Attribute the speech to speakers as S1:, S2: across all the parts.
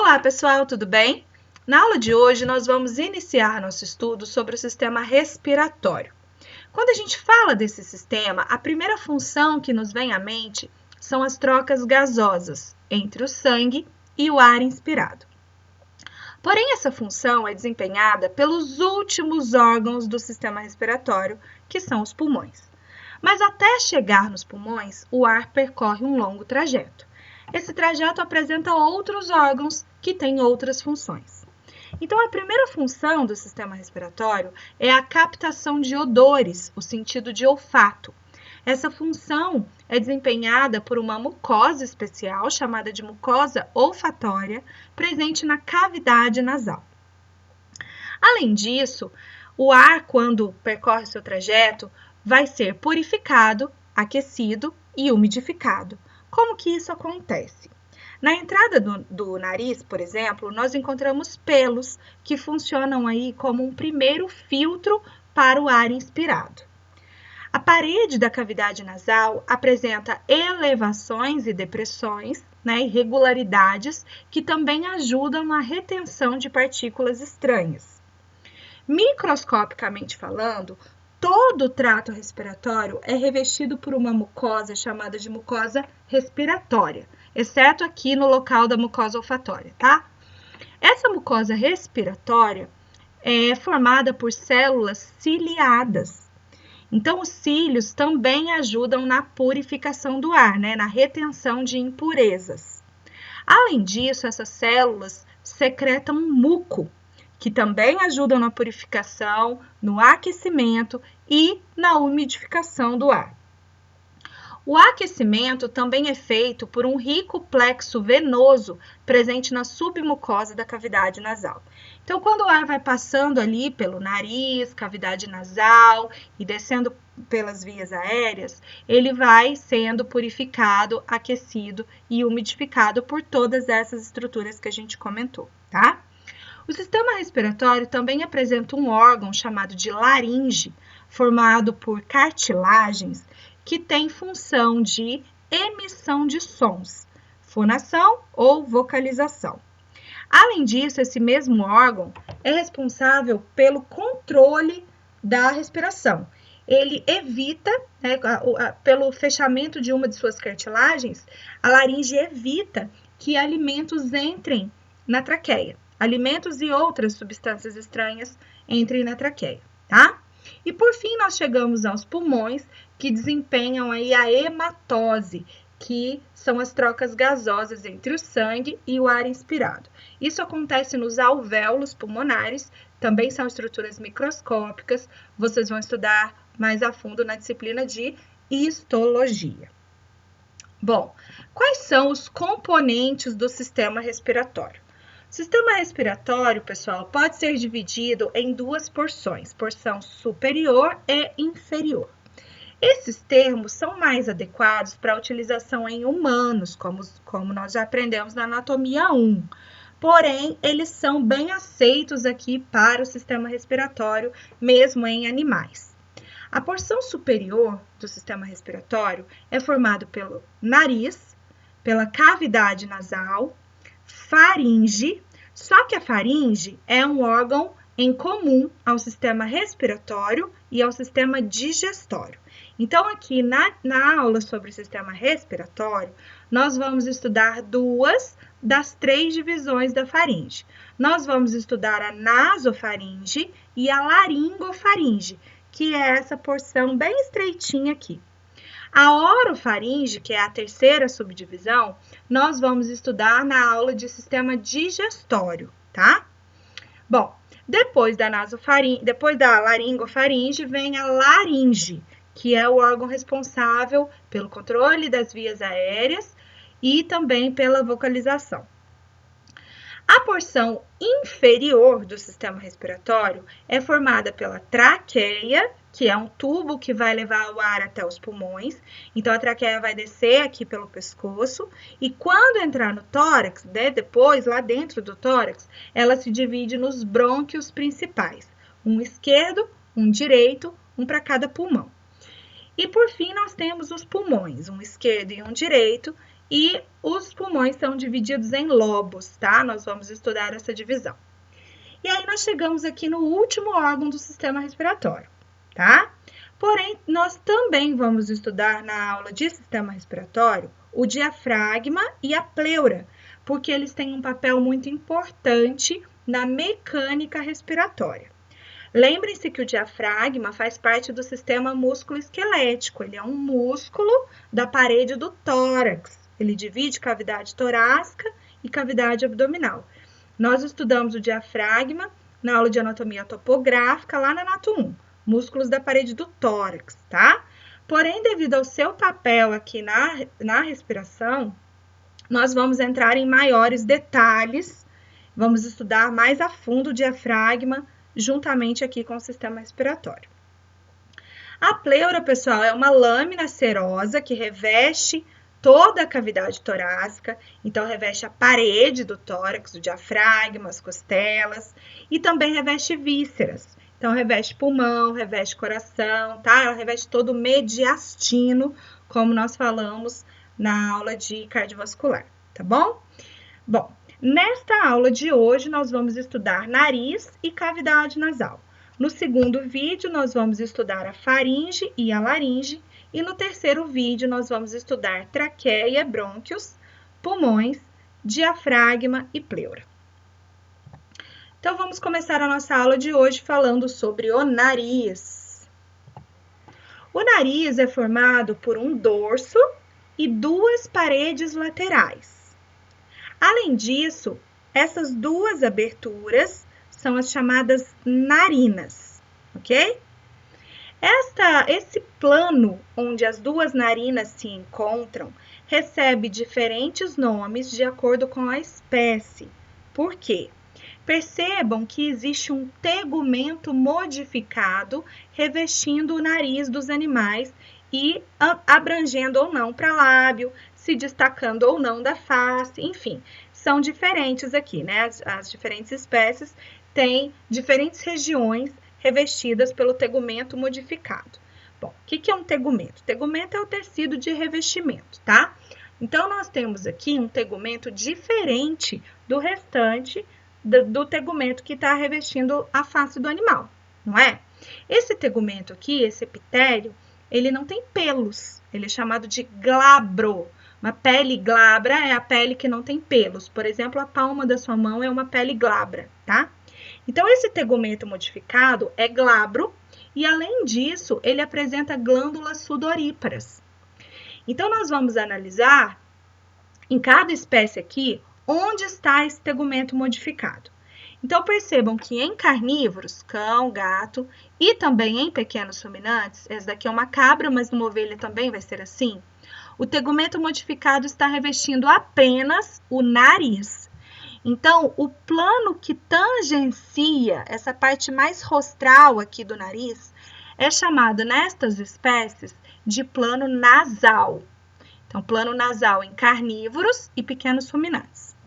S1: Olá, pessoal, tudo bem? Na aula de hoje, nós vamos iniciar nosso estudo sobre o sistema respiratório. Quando a gente fala desse sistema, a primeira função que nos vem à mente são as trocas gasosas entre o sangue e o ar inspirado. Porém, essa função é desempenhada pelos últimos órgãos do sistema respiratório, que são os pulmões. Mas até chegar nos pulmões, o ar percorre um longo trajeto. Esse trajeto apresenta outros órgãos que têm outras funções. Então, a primeira função do sistema respiratório é a captação de odores, o sentido de olfato. Essa função é desempenhada por uma mucosa especial, chamada de mucosa olfatória, presente na cavidade nasal. Além disso, o ar, quando percorre seu trajeto, vai ser purificado, aquecido e umidificado. Como que isso acontece? Na entrada do nariz, por exemplo, nós encontramos pelos que funcionam aí como um primeiro filtro para o ar inspirado. A parede da cavidade nasal apresenta elevações e depressões, irregularidades, que também ajudam na retenção de partículas estranhas. Microscopicamente falando, todo o trato respiratório é revestido por uma mucosa chamada de mucosa respiratória, exceto aqui no local da mucosa olfatória, tá? Essa mucosa respiratória é formada por células ciliadas. Então, os cílios também ajudam na purificação do ar, na retenção de impurezas. Além disso, essas células secretam muco, que também ajudam na purificação, no aquecimento e na umidificação do ar. O aquecimento também é feito por um rico plexo venoso presente na submucosa da cavidade nasal. Então, quando o ar vai passando ali pelo nariz, cavidade nasal e descendo pelas vias aéreas, ele vai sendo purificado, aquecido e umidificado por todas essas estruturas que a gente comentou, tá? O sistema respiratório também apresenta um órgão chamado de laringe, formado por cartilagens, que tem função de emissão de sons, fonação ou vocalização. Além disso, esse mesmo órgão é responsável pelo controle da respiração. Ele evita, pelo fechamento de uma de suas cartilagens, a laringe evita que alimentos entrem na traqueia. Alimentos e outras substâncias estranhas entrem na traqueia, tá? E por fim, nós chegamos aos pulmões, que desempenham aí a hematose, que são as trocas gasosas entre o sangue e o ar inspirado. Isso acontece nos alvéolos pulmonares, também são estruturas microscópicas, vocês vão estudar mais a fundo na disciplina de histologia. Bom, quais são os componentes do sistema respiratório? O sistema respiratório, pessoal, pode ser dividido em duas porções, porção superior e inferior. Esses termos são mais adequados para utilização em humanos, como nós já aprendemos na anatomia 1. Porém, eles são bem aceitos aqui para o sistema respiratório, mesmo em animais. A porção superior do sistema respiratório é formado pelo nariz, pela cavidade nasal, faringe, só que a faringe é um órgão em comum ao sistema respiratório e ao sistema digestório. Então, aqui na aula sobre o sistema respiratório, nós vamos estudar duas das três divisões da faringe. Nós vamos estudar a nasofaringe e a laringofaringe, que é essa porção bem estreitinha aqui. A orofaringe, que é a terceira subdivisão, nós vamos estudar na aula de sistema digestório, tá? Bom, depois da laringofaringe vem a laringe, que é o órgão responsável pelo controle das vias aéreas e também pela vocalização. A porção inferior do sistema respiratório é formada pela traqueia, que é um tubo que vai levar o ar até os pulmões. Então, a traqueia vai descer aqui pelo pescoço e quando entrar no tórax, depois, lá dentro do tórax, ela se divide nos brônquios principais. Um esquerdo, um direito, um para cada pulmão. E, por fim, nós temos os pulmões, um esquerdo e um direito, e os pulmões são divididos em lobos, tá? Nós vamos estudar essa divisão. E aí nós chegamos aqui no último órgão do sistema respiratório, tá? Porém, nós também vamos estudar na aula de sistema respiratório o diafragma e a pleura, porque eles têm um papel muito importante na mecânica respiratória. Lembrem-se que o diafragma faz parte do sistema músculo-esquelético. Ele é um músculo da parede do tórax. Ele divide cavidade torácica e cavidade abdominal. Nós estudamos o diafragma na aula de anatomia topográfica, lá na Anato 1, músculos da parede do tórax, tá? Porém, devido ao seu papel aqui na respiração, nós vamos entrar em maiores detalhes, vamos estudar mais a fundo o diafragma, juntamente aqui com o sistema respiratório. A pleura, pessoal, é uma lâmina serosa que reveste toda a cavidade torácica, então reveste a parede do tórax, o diafragma, as costelas, e também reveste vísceras. Então, reveste pulmão, reveste coração, tá? Ela reveste todo o mediastino, como nós falamos na aula de cardiovascular, tá bom? Bom, nesta aula de hoje, nós vamos estudar nariz e cavidade nasal. No segundo vídeo, nós vamos estudar a faringe e a laringe. E no terceiro vídeo, nós vamos estudar traqueia, brônquios, pulmões, diafragma e pleura. Então, vamos começar a nossa aula de hoje falando sobre o nariz. O nariz é formado por um dorso e duas paredes laterais. Além disso, essas duas aberturas são as chamadas narinas, ok? Esse plano onde as duas narinas se encontram recebe diferentes nomes de acordo com a espécie. Por quê? Percebam que existe um tegumento modificado revestindo o nariz dos animais e abrangendo ou não para lábio, se destacando ou não da face, enfim, são diferentes aqui, né? As diferentes espécies têm diferentes regiões revestidas pelo tegumento modificado. Bom, o que é um tegumento? Tegumento é o tecido de revestimento, tá? Então, nós temos aqui um tegumento diferente do restante do tegumento que está revestindo a face do animal, não é? Esse tegumento aqui, esse epitélio, ele não tem pelos, ele é chamado de glabro. Uma pele glabra é a pele que não tem pelos. Por exemplo, a palma da sua mão é uma pele glabra, tá? Então, esse tegumento modificado é glabro e, além disso, ele apresenta glândulas sudoríparas. Então, nós vamos analisar, em cada espécie aqui, onde está esse tegumento modificado. Então, percebam que em carnívoros, cão, gato, e também em pequenos ruminantes, essa daqui é uma cabra, mas numa ovelha também vai ser assim, o tegumento modificado está revestindo apenas o nariz. Então, o plano que tangencia essa parte mais rostral aqui do nariz é chamado, nestas espécies, de plano nasal. Então, plano nasal em carnívoros e pequenos ruminantes.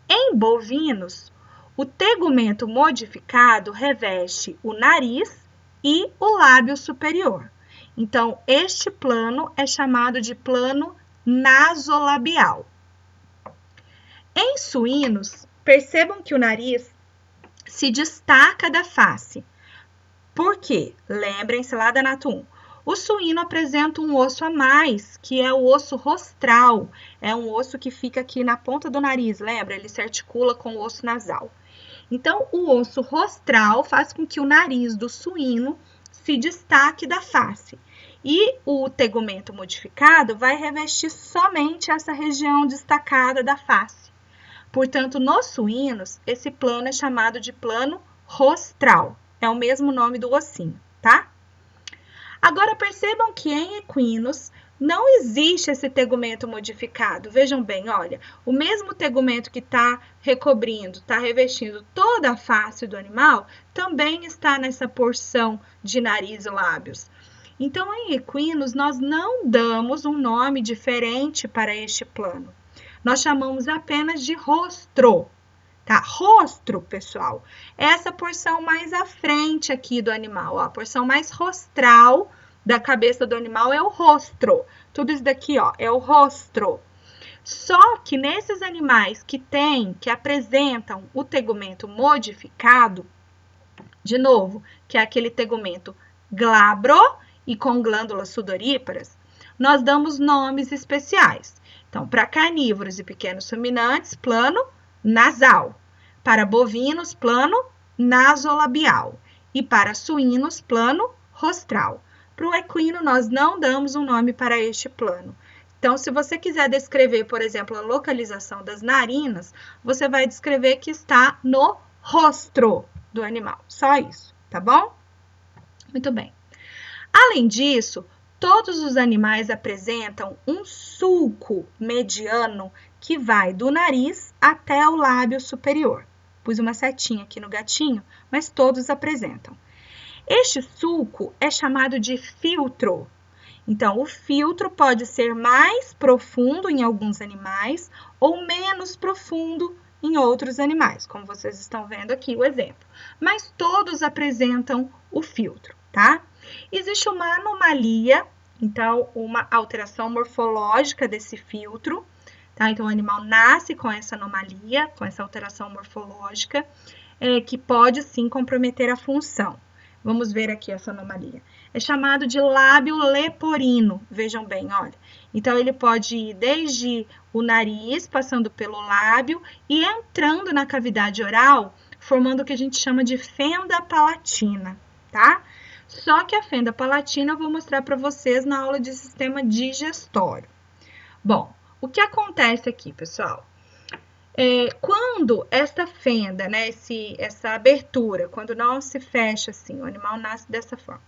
S1: Em bovinos, o tegumento modificado reveste o nariz e o lábio superior. Então, este plano é chamado de plano nasolabial. Em suínos, percebam que o nariz se destaca da face. Por quê? Lembrem-se lá da Anato 1. O suíno apresenta um osso a mais, que é o osso rostral. É um osso que fica aqui na ponta do nariz, lembra? Ele se articula com o osso nasal. Então, o osso rostral faz com que o nariz do suíno se destaque da face. E o tegumento modificado vai revestir somente essa região destacada da face. Portanto, nos suínos, esse plano é chamado de plano rostral. É o mesmo nome do ossinho, tá? Agora, percebam que em equinos não existe esse tegumento modificado. Vejam bem, olha, o mesmo tegumento que está recobrindo, está revestindo toda a face do animal, também está nessa porção de nariz e lábios. Então, em equinos, nós não damos um nome diferente para este plano. Nós chamamos apenas de rostro, tá? Rostro, pessoal, é essa porção mais à frente aqui do animal, ó, a porção mais rostral da cabeça do animal é o rostro. Tudo isso daqui, ó, é o rostro. Só que nesses animais que apresentam o tegumento modificado, de novo, que é aquele tegumento glabro e com glândulas sudoríparas, nós damos nomes especiais. Então, para carnívoros e pequenos ruminantes, plano nasal. Para bovinos, plano nasolabial. E para suínos, plano rostral. Para o equino, nós não damos um nome para este plano. Então, se você quiser descrever, por exemplo, a localização das narinas, você vai descrever que está no rostro do animal. Só isso, tá bom? Muito bem. Além disso, todos os animais apresentam um sulco mediano que vai do nariz até o lábio superior. Pus uma setinha aqui no gatinho, mas todos apresentam. Este sulco é chamado de filtro. Então, o filtro pode ser mais profundo em alguns animais ou menos profundo em outros animais, como vocês estão vendo aqui o exemplo. Mas todos apresentam o filtro, tá? Existe uma anomalia, então, uma alteração morfológica desse filtro, tá? Então, o animal nasce com essa anomalia, com essa alteração morfológica, que pode sim comprometer a função. Vamos ver aqui essa anomalia. É chamado de lábio leporino. Vejam bem, olha. Então, ele pode ir desde o nariz, passando pelo lábio e entrando na cavidade oral, formando o que a gente chama de fenda palatina, tá? Só que a fenda palatina eu vou mostrar para vocês na aula de sistema digestório. Bom, o que acontece aqui, pessoal? Quando essa fenda, né, essa abertura, quando não se fecha assim, o animal nasce dessa forma.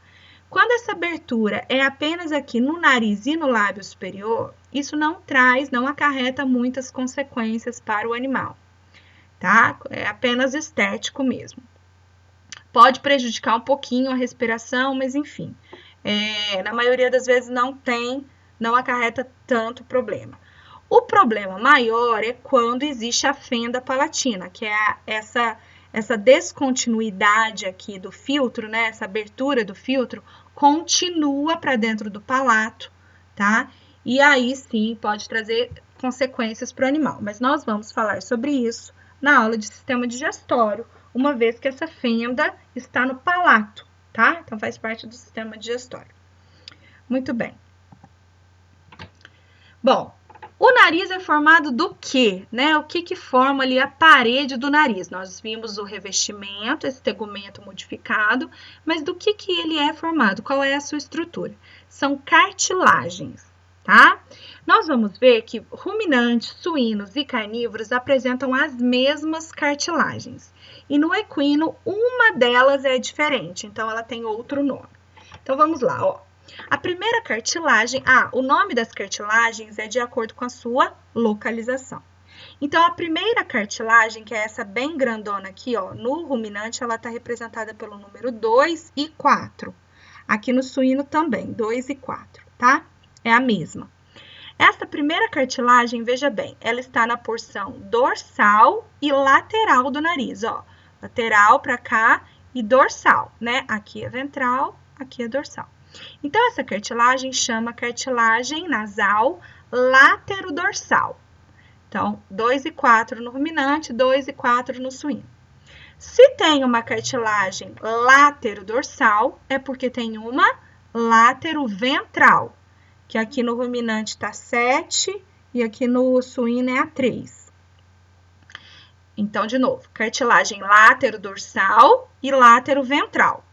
S1: Quando essa abertura é apenas aqui no nariz e no lábio superior, isso não acarreta muitas consequências para o animal, tá? É apenas estético mesmo. Pode prejudicar um pouquinho a respiração, mas enfim, na maioria das vezes não acarreta tanto problema. O problema maior é quando existe a fenda palatina, que é essa descontinuidade aqui do filtro, né? Essa abertura do filtro continua para dentro do palato, tá? E aí sim pode trazer consequências para o animal. Mas nós vamos falar sobre isso na aula de sistema digestório, uma vez que essa fenda está no palato, tá? Então faz parte do sistema digestório. Muito bem. Bom, o nariz é formado do quê? Né? O que forma ali a parede do nariz? Nós vimos o revestimento, esse tegumento modificado, mas do que ele é formado? Qual é a sua estrutura? São cartilagens, tá? Nós vamos ver que ruminantes, suínos e carnívoros apresentam as mesmas cartilagens. E no equino, uma delas é diferente, então ela tem outro nome. Então vamos lá, ó. A primeira cartilagem, o nome das cartilagens é de acordo com a sua localização. Então, a primeira cartilagem, que é essa bem grandona aqui, ó, no ruminante, ela está representada pelo número 2 e 4. Aqui no suíno também, 2 e 4, tá? É a mesma. Essa primeira cartilagem, veja bem, ela está na porção dorsal e lateral do nariz, ó. Lateral para cá e dorsal, né? Aqui é ventral, aqui é dorsal. Então, essa cartilagem chama cartilagem nasal látero-dorsal. Então, 2 e 4 no ruminante, 2 e 4 no suíno. Se tem uma cartilagem látero-dorsal, é porque tem uma látero-ventral, que aqui no ruminante está 7 e aqui no suíno é a 3. Então, de novo, cartilagem látero-dorsal e látero-ventral.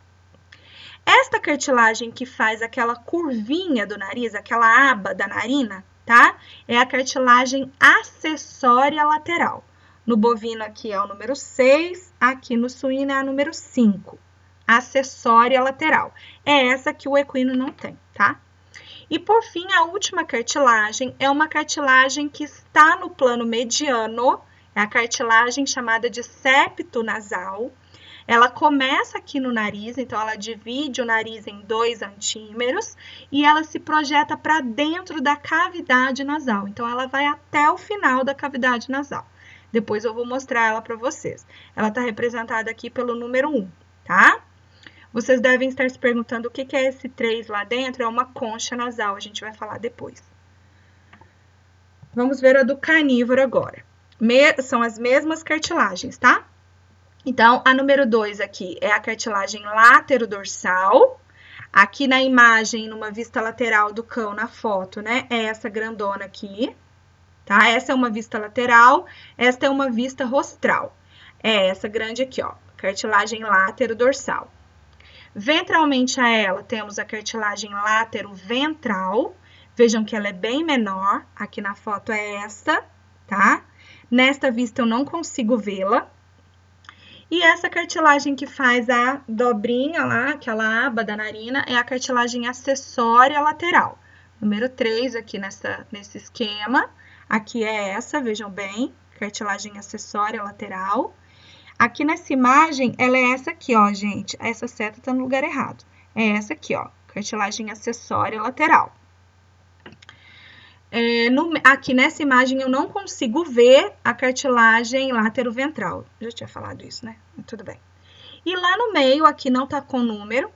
S1: Esta cartilagem que faz aquela curvinha do nariz, aquela aba da narina, tá? É a cartilagem acessória lateral. No bovino aqui é o número 6, aqui no suíno é a número 5. Acessória lateral. É essa que o equino não tem, tá? E por fim, a última cartilagem é uma cartilagem que está no plano mediano, é a cartilagem chamada de septo nasal. Ela começa aqui no nariz, então ela divide o nariz em 2 antímeros e ela se projeta para dentro da cavidade nasal. Então, ela vai até o final da cavidade nasal. Depois eu vou mostrar ela para vocês. Ela está representada aqui pelo número 1, tá? Vocês devem estar se perguntando o que é esse 3 lá dentro. É uma concha nasal, a gente vai falar depois. Vamos ver a do carnívoro agora. São as mesmas cartilagens, tá? Então, a número 2 aqui é a cartilagem látero-dorsal. Aqui na imagem, numa vista lateral do cão na foto, né? É essa grandona aqui, tá? Essa é uma vista lateral, esta é uma vista rostral. É essa grande aqui, ó, cartilagem látero-dorsal. Ventralmente a ela, temos a cartilagem látero-ventral. Vejam que ela é bem menor. Aqui na foto é essa, tá? Nesta vista eu não consigo vê-la. E essa cartilagem que faz a dobrinha lá, aquela aba da narina, é a cartilagem acessória lateral. Número 3 aqui nesse esquema. Aqui é essa, vejam bem, cartilagem acessória lateral. Aqui nessa imagem, ela é essa aqui, ó, gente. Essa seta tá no lugar errado. É essa aqui, ó, cartilagem acessória lateral. Aqui nessa imagem eu não consigo ver a cartilagem látero-ventral. Já tinha falado isso, né? Tudo bem. E lá no meio, aqui não tá com número,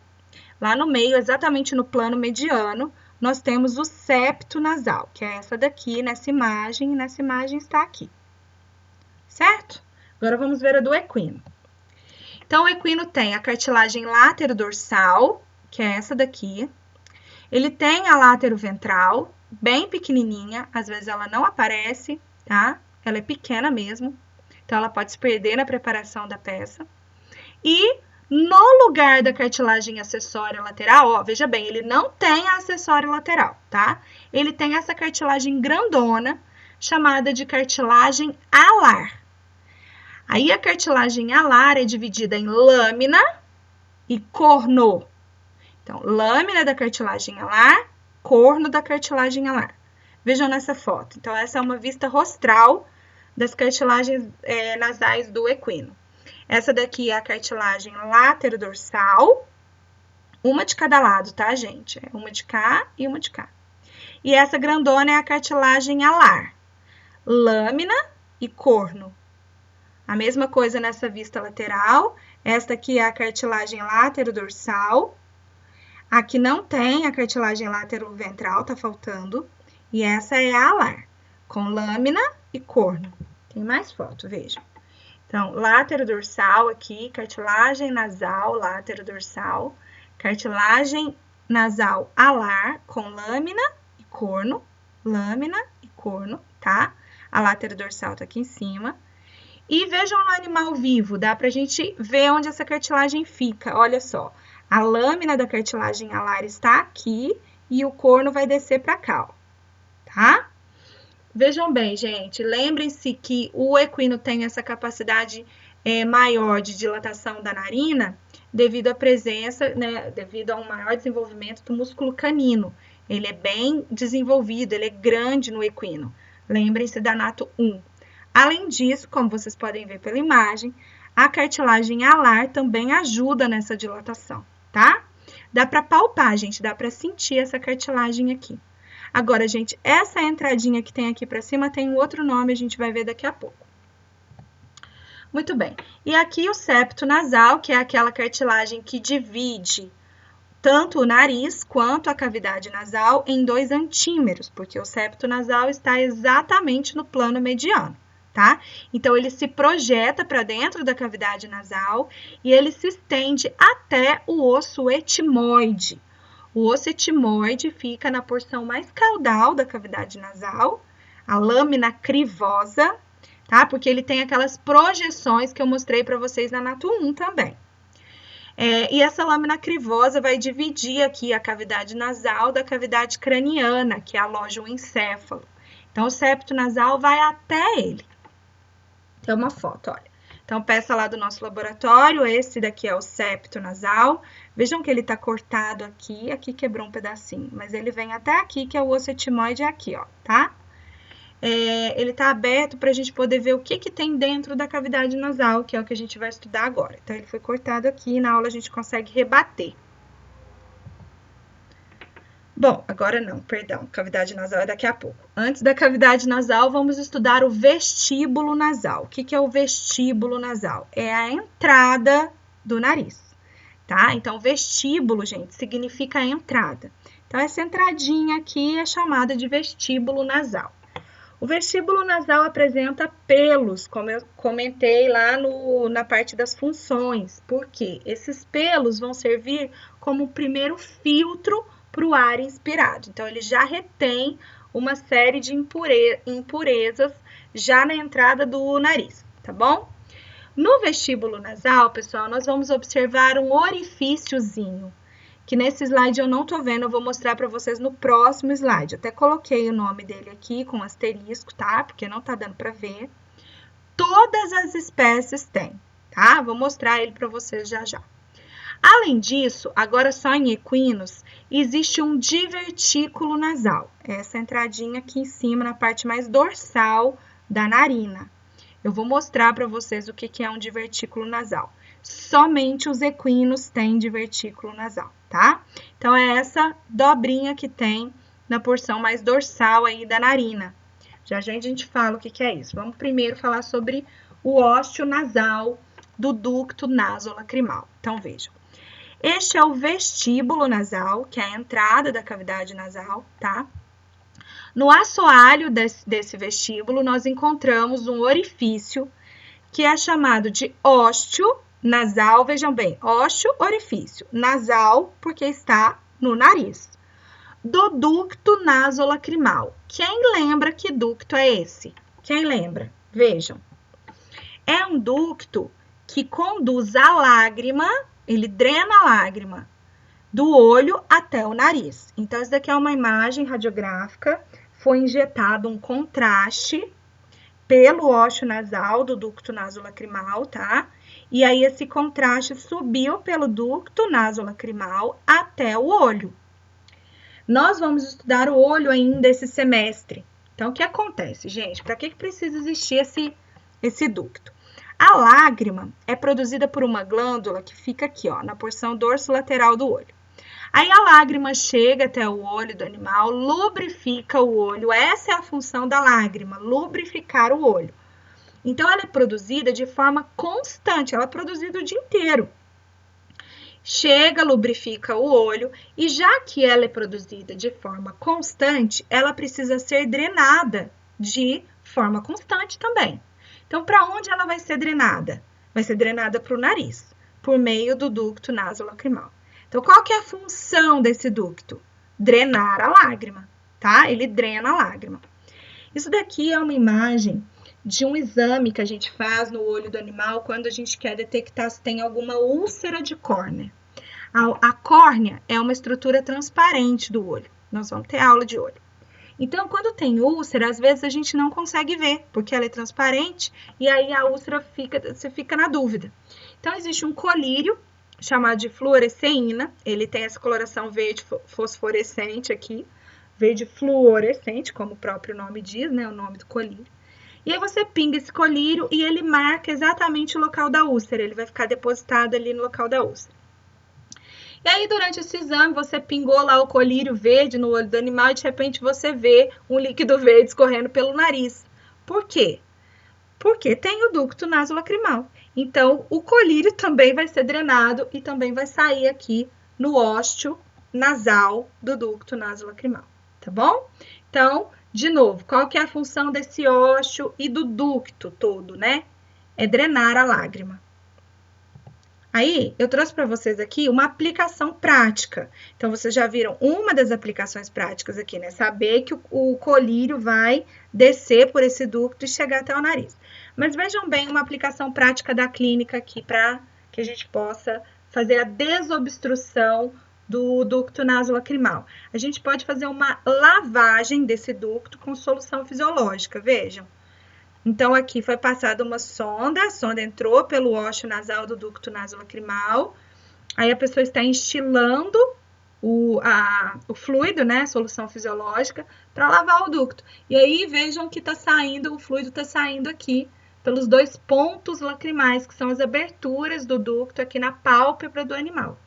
S1: lá no meio, exatamente no plano mediano, nós temos o septo nasal, que é essa daqui nessa imagem, e nessa imagem está aqui. Certo? Agora vamos ver a do equino. Então, o equino tem a cartilagem látero-dorsal, que é essa daqui. Ele tem a látero-ventral, bem pequenininha, às vezes ela não aparece, tá? Ela é pequena mesmo, então ela pode se perder na preparação da peça. E no lugar da cartilagem acessória lateral, ó, veja bem, ele não tem a acessória lateral, tá? Ele tem essa cartilagem grandona, chamada de cartilagem alar. Aí a cartilagem alar é dividida em lâmina e corno. Então, lâmina da cartilagem alar, corno da cartilagem alar. Vejam nessa foto. Então, essa é uma vista rostral das cartilagens nasais do equino. Essa daqui é a cartilagem látero-dorsal, uma de cada lado, tá, gente? Uma de cá e uma de cá. E essa grandona é a cartilagem alar, lâmina e corno. A mesma coisa nessa vista lateral. Esta aqui é a cartilagem látero-dorsal. Aqui não tem a cartilagem látero-ventral, tá faltando. E essa é a alar, com lâmina e corno. Tem mais foto, vejam. Então, látero-dorsal aqui, cartilagem nasal, látero-dorsal, cartilagem nasal alar, com lâmina e corno, tá? A látero-dorsal tá aqui em cima. E vejam no animal vivo, dá pra gente ver onde essa cartilagem fica, olha só. A lâmina da cartilagem alar está aqui e o corno vai descer para cá, ó, tá? Vejam bem, gente, lembrem-se que o equino tem essa capacidade maior de dilatação da narina devido à presença, né, devido a um maior desenvolvimento do músculo canino. Ele é bem desenvolvido, ele é grande no equino. Lembrem-se da nato 1. Além disso, como vocês podem ver pela imagem, a cartilagem alar também ajuda nessa dilatação, tá? Dá para palpar, gente, dá para sentir essa cartilagem aqui. Agora, gente, essa entradinha que tem aqui para cima tem um outro nome, a gente vai ver daqui a pouco. Muito bem. E aqui o septo nasal, que é aquela cartilagem que divide tanto o nariz quanto a cavidade nasal em 2 antímeros, porque o septo nasal está exatamente no plano mediano. Tá? Então, ele se projeta para dentro da cavidade nasal e ele se estende até o osso etimoide. O osso etimoide fica na porção mais caudal da cavidade nasal, a lâmina crivosa, tá? Porque ele tem aquelas projeções que eu mostrei para vocês na nato 1 também. E essa lâmina crivosa vai dividir aqui a cavidade nasal da cavidade craniana, que aloja o encéfalo. Então, o septo nasal vai até ele. Tem uma foto, olha. Então, peça lá do nosso laboratório, esse daqui é o septo nasal. Vejam que ele tá cortado aqui, aqui quebrou um pedacinho, mas ele vem até aqui, que é o osso etimoide aqui, ó, tá? Ele tá aberto pra gente poder ver o que que tem dentro da cavidade nasal, que é o que a gente vai estudar agora. Então, ele foi cortado aqui, e na aula a gente consegue rebater. Bom, agora não, perdão, cavidade nasal é daqui a pouco. Antes da cavidade nasal, vamos estudar o vestíbulo nasal. O que é o vestíbulo nasal? É a entrada do nariz, tá? Então, vestíbulo, gente, significa entrada. Então, essa entradinha aqui é chamada de vestíbulo nasal. O vestíbulo nasal apresenta pelos, como eu comentei lá na parte das funções. Por quê? Esses pelos vão servir como o primeiro filtro para o ar inspirado. Então, ele já retém uma série de impurezas já na entrada do nariz, tá bom? No vestíbulo nasal, pessoal, nós vamos observar um orifíciozinho, que nesse slide eu não tô vendo, eu vou mostrar para vocês no próximo slide. Até coloquei o nome dele aqui com asterisco, tá? Porque não tá dando para ver. Todas as espécies têm, tá? Vou mostrar ele para vocês já já. Além disso, agora só em equinos, existe um divertículo nasal. Essa entradinha aqui em cima, na parte mais dorsal da narina. Eu vou mostrar para vocês o que é um divertículo nasal. Somente os equinos têm divertículo nasal, tá? Então, é essa dobrinha que tem na porção mais dorsal aí da narina. Já a gente fala o que é isso. Vamos primeiro falar sobre o ósseo nasal do ducto nasolacrimal. Então, vejam. Este é o vestíbulo nasal, que é a entrada da cavidade nasal, tá? No assoalho desse vestíbulo, nós encontramos um orifício que é chamado de ósseo nasal. Vejam bem, ósseo, orifício. Nasal, porque está no nariz. Do ducto nasolacrimal. Quem lembra que ducto é esse? Quem lembra? Vejam. É um ducto que conduz a lágrima, ele drena a lágrima do olho até o nariz. Então, isso daqui é uma imagem radiográfica. Foi injetado um contraste pelo ósseo nasal do ducto nasolacrimal, tá? E aí, esse contraste subiu pelo ducto nasolacrimal até o olho. Nós vamos estudar o olho ainda esse semestre. Então, o que acontece, gente? Para que precisa existir esse ducto? A lágrima é produzida por uma glândula que fica aqui, ó, na porção dorsolateral do olho. Aí a lágrima chega até o olho do animal, lubrifica o olho. Essa é a função da lágrima, lubrificar o olho. Então, ela é produzida de forma constante, ela é produzida o dia inteiro. Chega, lubrifica o olho, e já que ela é produzida de forma constante, ela precisa ser drenada de forma constante também. Então, para onde ela vai ser drenada? Vai ser drenada para o nariz, por meio do ducto nasolacrimal. Então, qual que é a função desse ducto? Drenar a lágrima, tá? Ele drena a lágrima. Isso daqui é uma imagem de um exame que a gente faz no olho do animal quando a gente quer detectar se tem alguma úlcera de córnea. A córnea é uma estrutura transparente do olho. Nós vamos ter aula de olho. Então, quando tem úlcera, às vezes a gente não consegue ver, porque ela é transparente, e aí a úlcera você fica na dúvida. Então, existe um colírio chamado de fluoresceína, ele tem essa coloração verde fosforescente aqui, verde fluorescente, como o próprio nome diz, né, o nome do colírio. E aí você pinga esse colírio e ele marca exatamente o local da úlcera, ele vai ficar depositado ali no local da úlcera. E aí, durante esse exame, você pingou lá o colírio verde no olho do animal e de repente você vê um líquido verde escorrendo pelo nariz. Por quê? Porque tem o ducto nasolacrimal. Então, o colírio também vai ser drenado e também vai sair aqui no ósseo nasal do ducto nasolacrimal, tá bom? Então, de novo, qual que é a função desse ósseo e do ducto todo, né? É drenar a lágrima. Aí, eu trouxe para vocês aqui uma aplicação prática. Então, vocês já viram uma das aplicações práticas aqui, né? Saber que o colírio vai descer por esse ducto e chegar até o nariz. Mas vejam bem uma aplicação prática da clínica aqui para que a gente possa fazer a desobstrução do ducto nasolacrimal. A gente pode fazer uma lavagem desse ducto com solução fisiológica, vejam. Então, aqui foi passada uma sonda, a sonda entrou pelo ósseo nasal do ducto nasolacrimal, aí a pessoa está instilando o fluido, né, solução fisiológica, para lavar o ducto. E aí, vejam que tá saindo, o fluido está saindo aqui, pelos dois pontos lacrimais, que são as aberturas do ducto aqui na pálpebra do animal.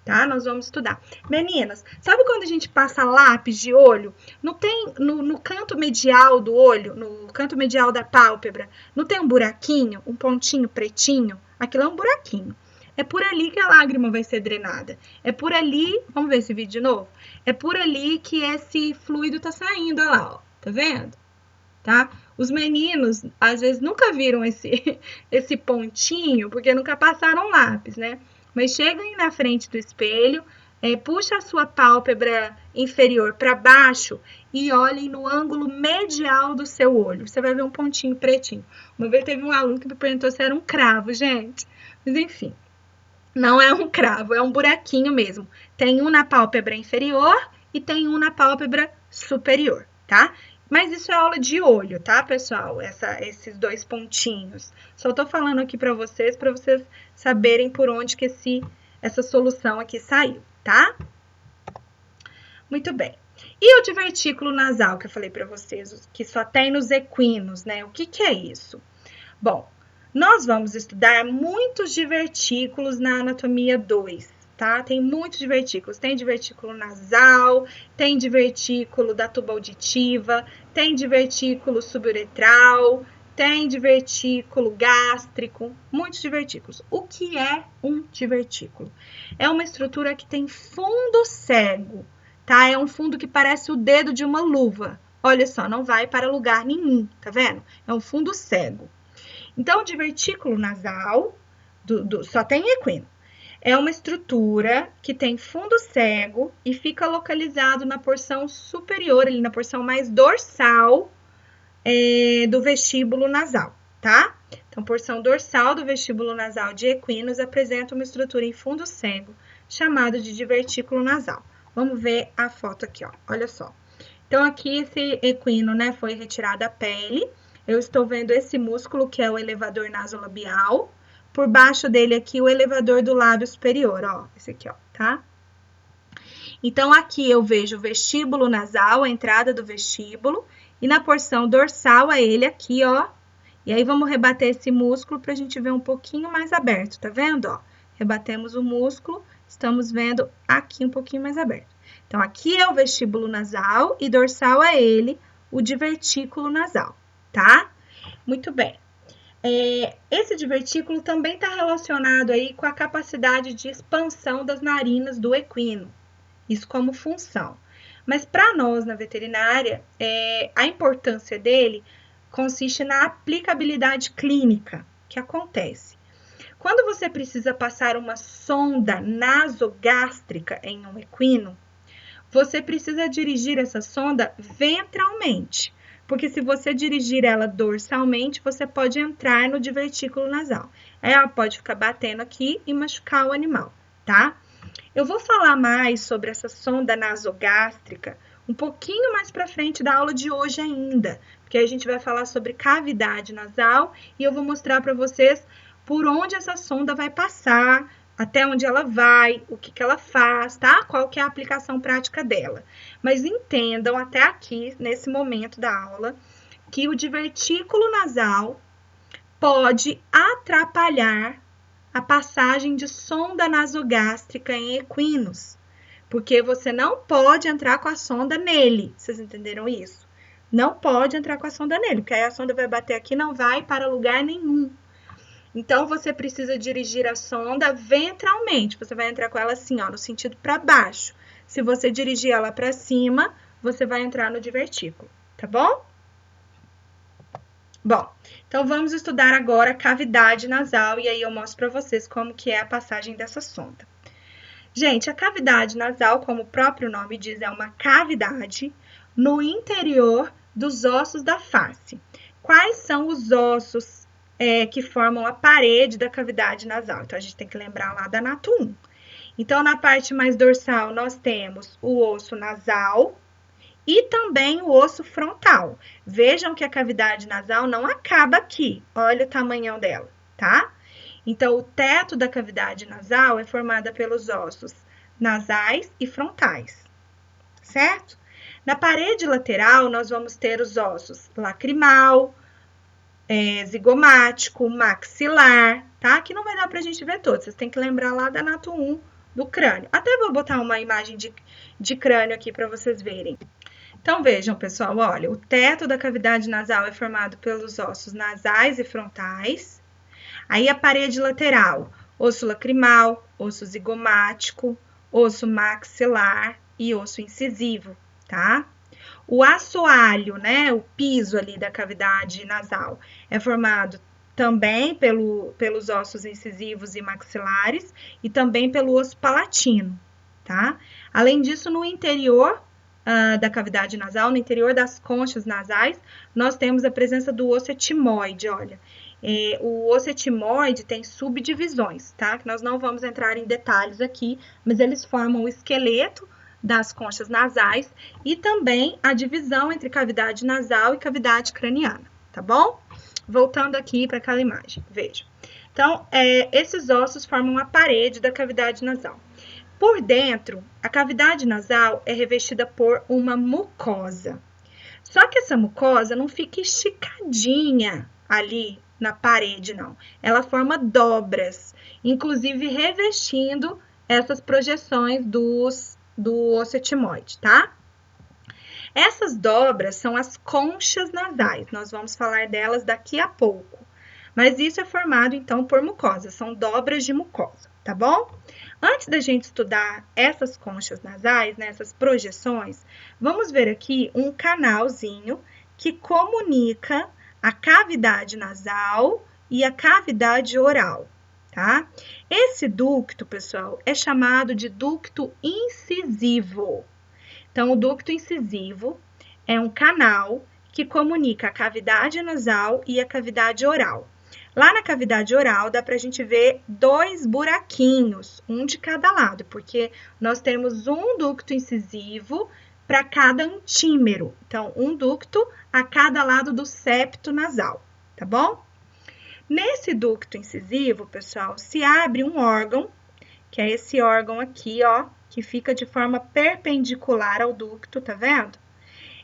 S1: Tá? Nós vamos estudar. Meninas, sabe quando a gente passa lápis de olho? Não tem no canto medial do olho, no canto medial da pálpebra, não tem um buraquinho, um pontinho pretinho? Aquilo é um buraquinho. É por ali que a lágrima vai ser drenada. É por ali, vamos ver esse vídeo de novo? É por ali que esse fluido tá saindo, olha lá, ó. Tá vendo? tá? Os meninos, às vezes, nunca viram esse pontinho, porque nunca passaram lápis, né? Mas cheguem na frente do espelho, puxa a sua pálpebra inferior para baixo e olhem no ângulo medial do seu olho. Você vai ver um pontinho pretinho. Uma vez teve um aluno que me perguntou se era um cravo, gente. Mas enfim, não é um cravo, é um buraquinho mesmo. Tem um na pálpebra inferior e tem um na pálpebra superior, tá? Mas isso é aula de olho, tá, pessoal? Esses dois pontinhos. Só tô falando aqui para vocês saberem por onde que essa solução aqui saiu, tá? Muito bem. E o divertículo nasal, que eu falei para vocês, que só tem nos equinos, né? O que que é isso? Bom, nós vamos estudar muitos divertículos na anatomia 2, tá? Tem muitos divertículos. Tem divertículo nasal, tem divertículo da tuba auditiva, tem divertículo suburetral, tem divertículo gástrico, muitos divertículos. O que é um divertículo? É uma estrutura que tem fundo cego, tá? É um fundo que parece o dedo de uma luva. Olha só, não vai para lugar nenhum, tá vendo? É um fundo cego. Então, o divertículo nasal, só tem equino, é uma estrutura que tem fundo cego e fica localizado na porção superior, ali na porção mais dorsal do vestíbulo nasal, tá? Então, porção dorsal do vestíbulo nasal de equinos apresenta uma estrutura em fundo cego, chamada de divertículo nasal. Vamos ver a foto aqui, ó. Olha só. Então, aqui esse equino, né, foi retirada a pele. Eu estou vendo esse músculo, que é o elevador nasolabial. Por baixo dele aqui, o elevador do lábio superior, ó. Esse aqui, ó, tá? Então, aqui eu vejo o vestíbulo nasal, a entrada do vestíbulo. E na porção dorsal, é ele aqui, ó. E aí, vamos rebater esse músculo pra gente ver um pouquinho mais aberto, tá vendo, ó? Rebatemos o músculo, estamos vendo aqui um pouquinho mais aberto. Então, aqui é o vestíbulo nasal e dorsal é ele, o divertículo nasal, tá? Muito bem. Esse divertículo também está relacionado aí com a capacidade de expansão das narinas do equino, isso como função. Mas para nós, na veterinária, a importância dele consiste na aplicabilidade clínica que acontece. Quando você precisa passar uma sonda nasogástrica em um equino, você precisa dirigir essa sonda ventralmente, porque se você dirigir ela dorsalmente, você pode entrar no divertículo nasal. Ela pode ficar batendo aqui e machucar o animal, tá? Eu vou falar mais sobre essa sonda nasogástrica um pouquinho mais para frente da aula de hoje ainda, porque a gente vai falar sobre cavidade nasal e eu vou mostrar para vocês por onde essa sonda vai passar, até onde ela vai, o que ela faz, tá? Qual que é a aplicação prática dela. Mas entendam até aqui, nesse momento da aula, que o divertículo nasal pode atrapalhar a passagem de sonda nasogástrica em equinos, porque você não pode entrar com a sonda nele, vocês entenderam isso? Não pode entrar com a sonda nele, porque aí a sonda vai bater aqui e não vai para lugar nenhum. Então, você precisa dirigir a sonda ventralmente. Você vai entrar com ela assim, ó, no sentido para baixo. Se você dirigir ela para cima, você vai entrar no divertículo, tá bom? Bom, então vamos estudar agora a cavidade nasal e aí eu mostro para vocês como que é a passagem dessa sonda. Gente, a cavidade nasal, como o próprio nome diz, é uma cavidade no interior dos ossos da face. Quais são os ossos que formam a parede da cavidade nasal? Então, a gente tem que lembrar lá da Nato 1. Então, na parte mais dorsal, nós temos o osso nasal e também o osso frontal. Vejam que a cavidade nasal não acaba aqui. Olha o tamanhão dela, tá? Então, o teto da cavidade nasal é formada pelos ossos nasais e frontais, certo? Na parede lateral, nós vamos ter os ossos lacrimal, zigomático, maxilar, tá? Aqui não vai dar pra gente ver todos, vocês têm que lembrar lá da Nato 1 do crânio. Até vou botar uma imagem de crânio aqui para vocês verem. Então, vejam, pessoal, olha, o teto da cavidade nasal é formado pelos ossos nasais e frontais. Aí, a parede lateral, osso lacrimal, osso zigomático, osso maxilar e osso incisivo, tá? O assoalho, né, o piso ali da cavidade nasal, é formado também pelos ossos incisivos e maxilares e também pelo osso palatino, tá? Além disso, no interior da cavidade nasal, no interior das conchas nasais, nós temos a presença do osso etimoide, olha. O osso etimoide tem subdivisões, tá? Que nós não vamos entrar em detalhes aqui, mas eles formam o esqueleto das conchas nasais e também a divisão entre cavidade nasal e cavidade craniana, tá bom? Voltando aqui para aquela imagem, veja. Então, esses ossos formam a parede da cavidade nasal. Por dentro, a cavidade nasal é revestida por uma mucosa. Só que essa mucosa não fica esticadinha ali na parede, não. Ela forma dobras, inclusive revestindo essas projeções do osso etimoide, tá? Essas dobras são as conchas nasais. Nós vamos falar delas daqui a pouco. Mas isso é formado, então, por mucosa. São dobras de mucosa, tá bom? Antes da gente estudar essas conchas nasais, né, essas projeções, vamos ver aqui um canalzinho que comunica a cavidade nasal e a cavidade oral, tá? Esse ducto, pessoal, é chamado de ducto incisivo. Então, o ducto incisivo é um canal que comunica a cavidade nasal e a cavidade oral. Lá na cavidade oral, dá para a gente ver 2 buraquinhos, um de cada lado, porque nós temos um ducto incisivo para cada antímero. Então, um ducto a cada lado do septo nasal, tá bom? Nesse ducto incisivo, pessoal, se abre um órgão, que é esse órgão aqui, ó, que fica de forma perpendicular ao ducto, tá vendo?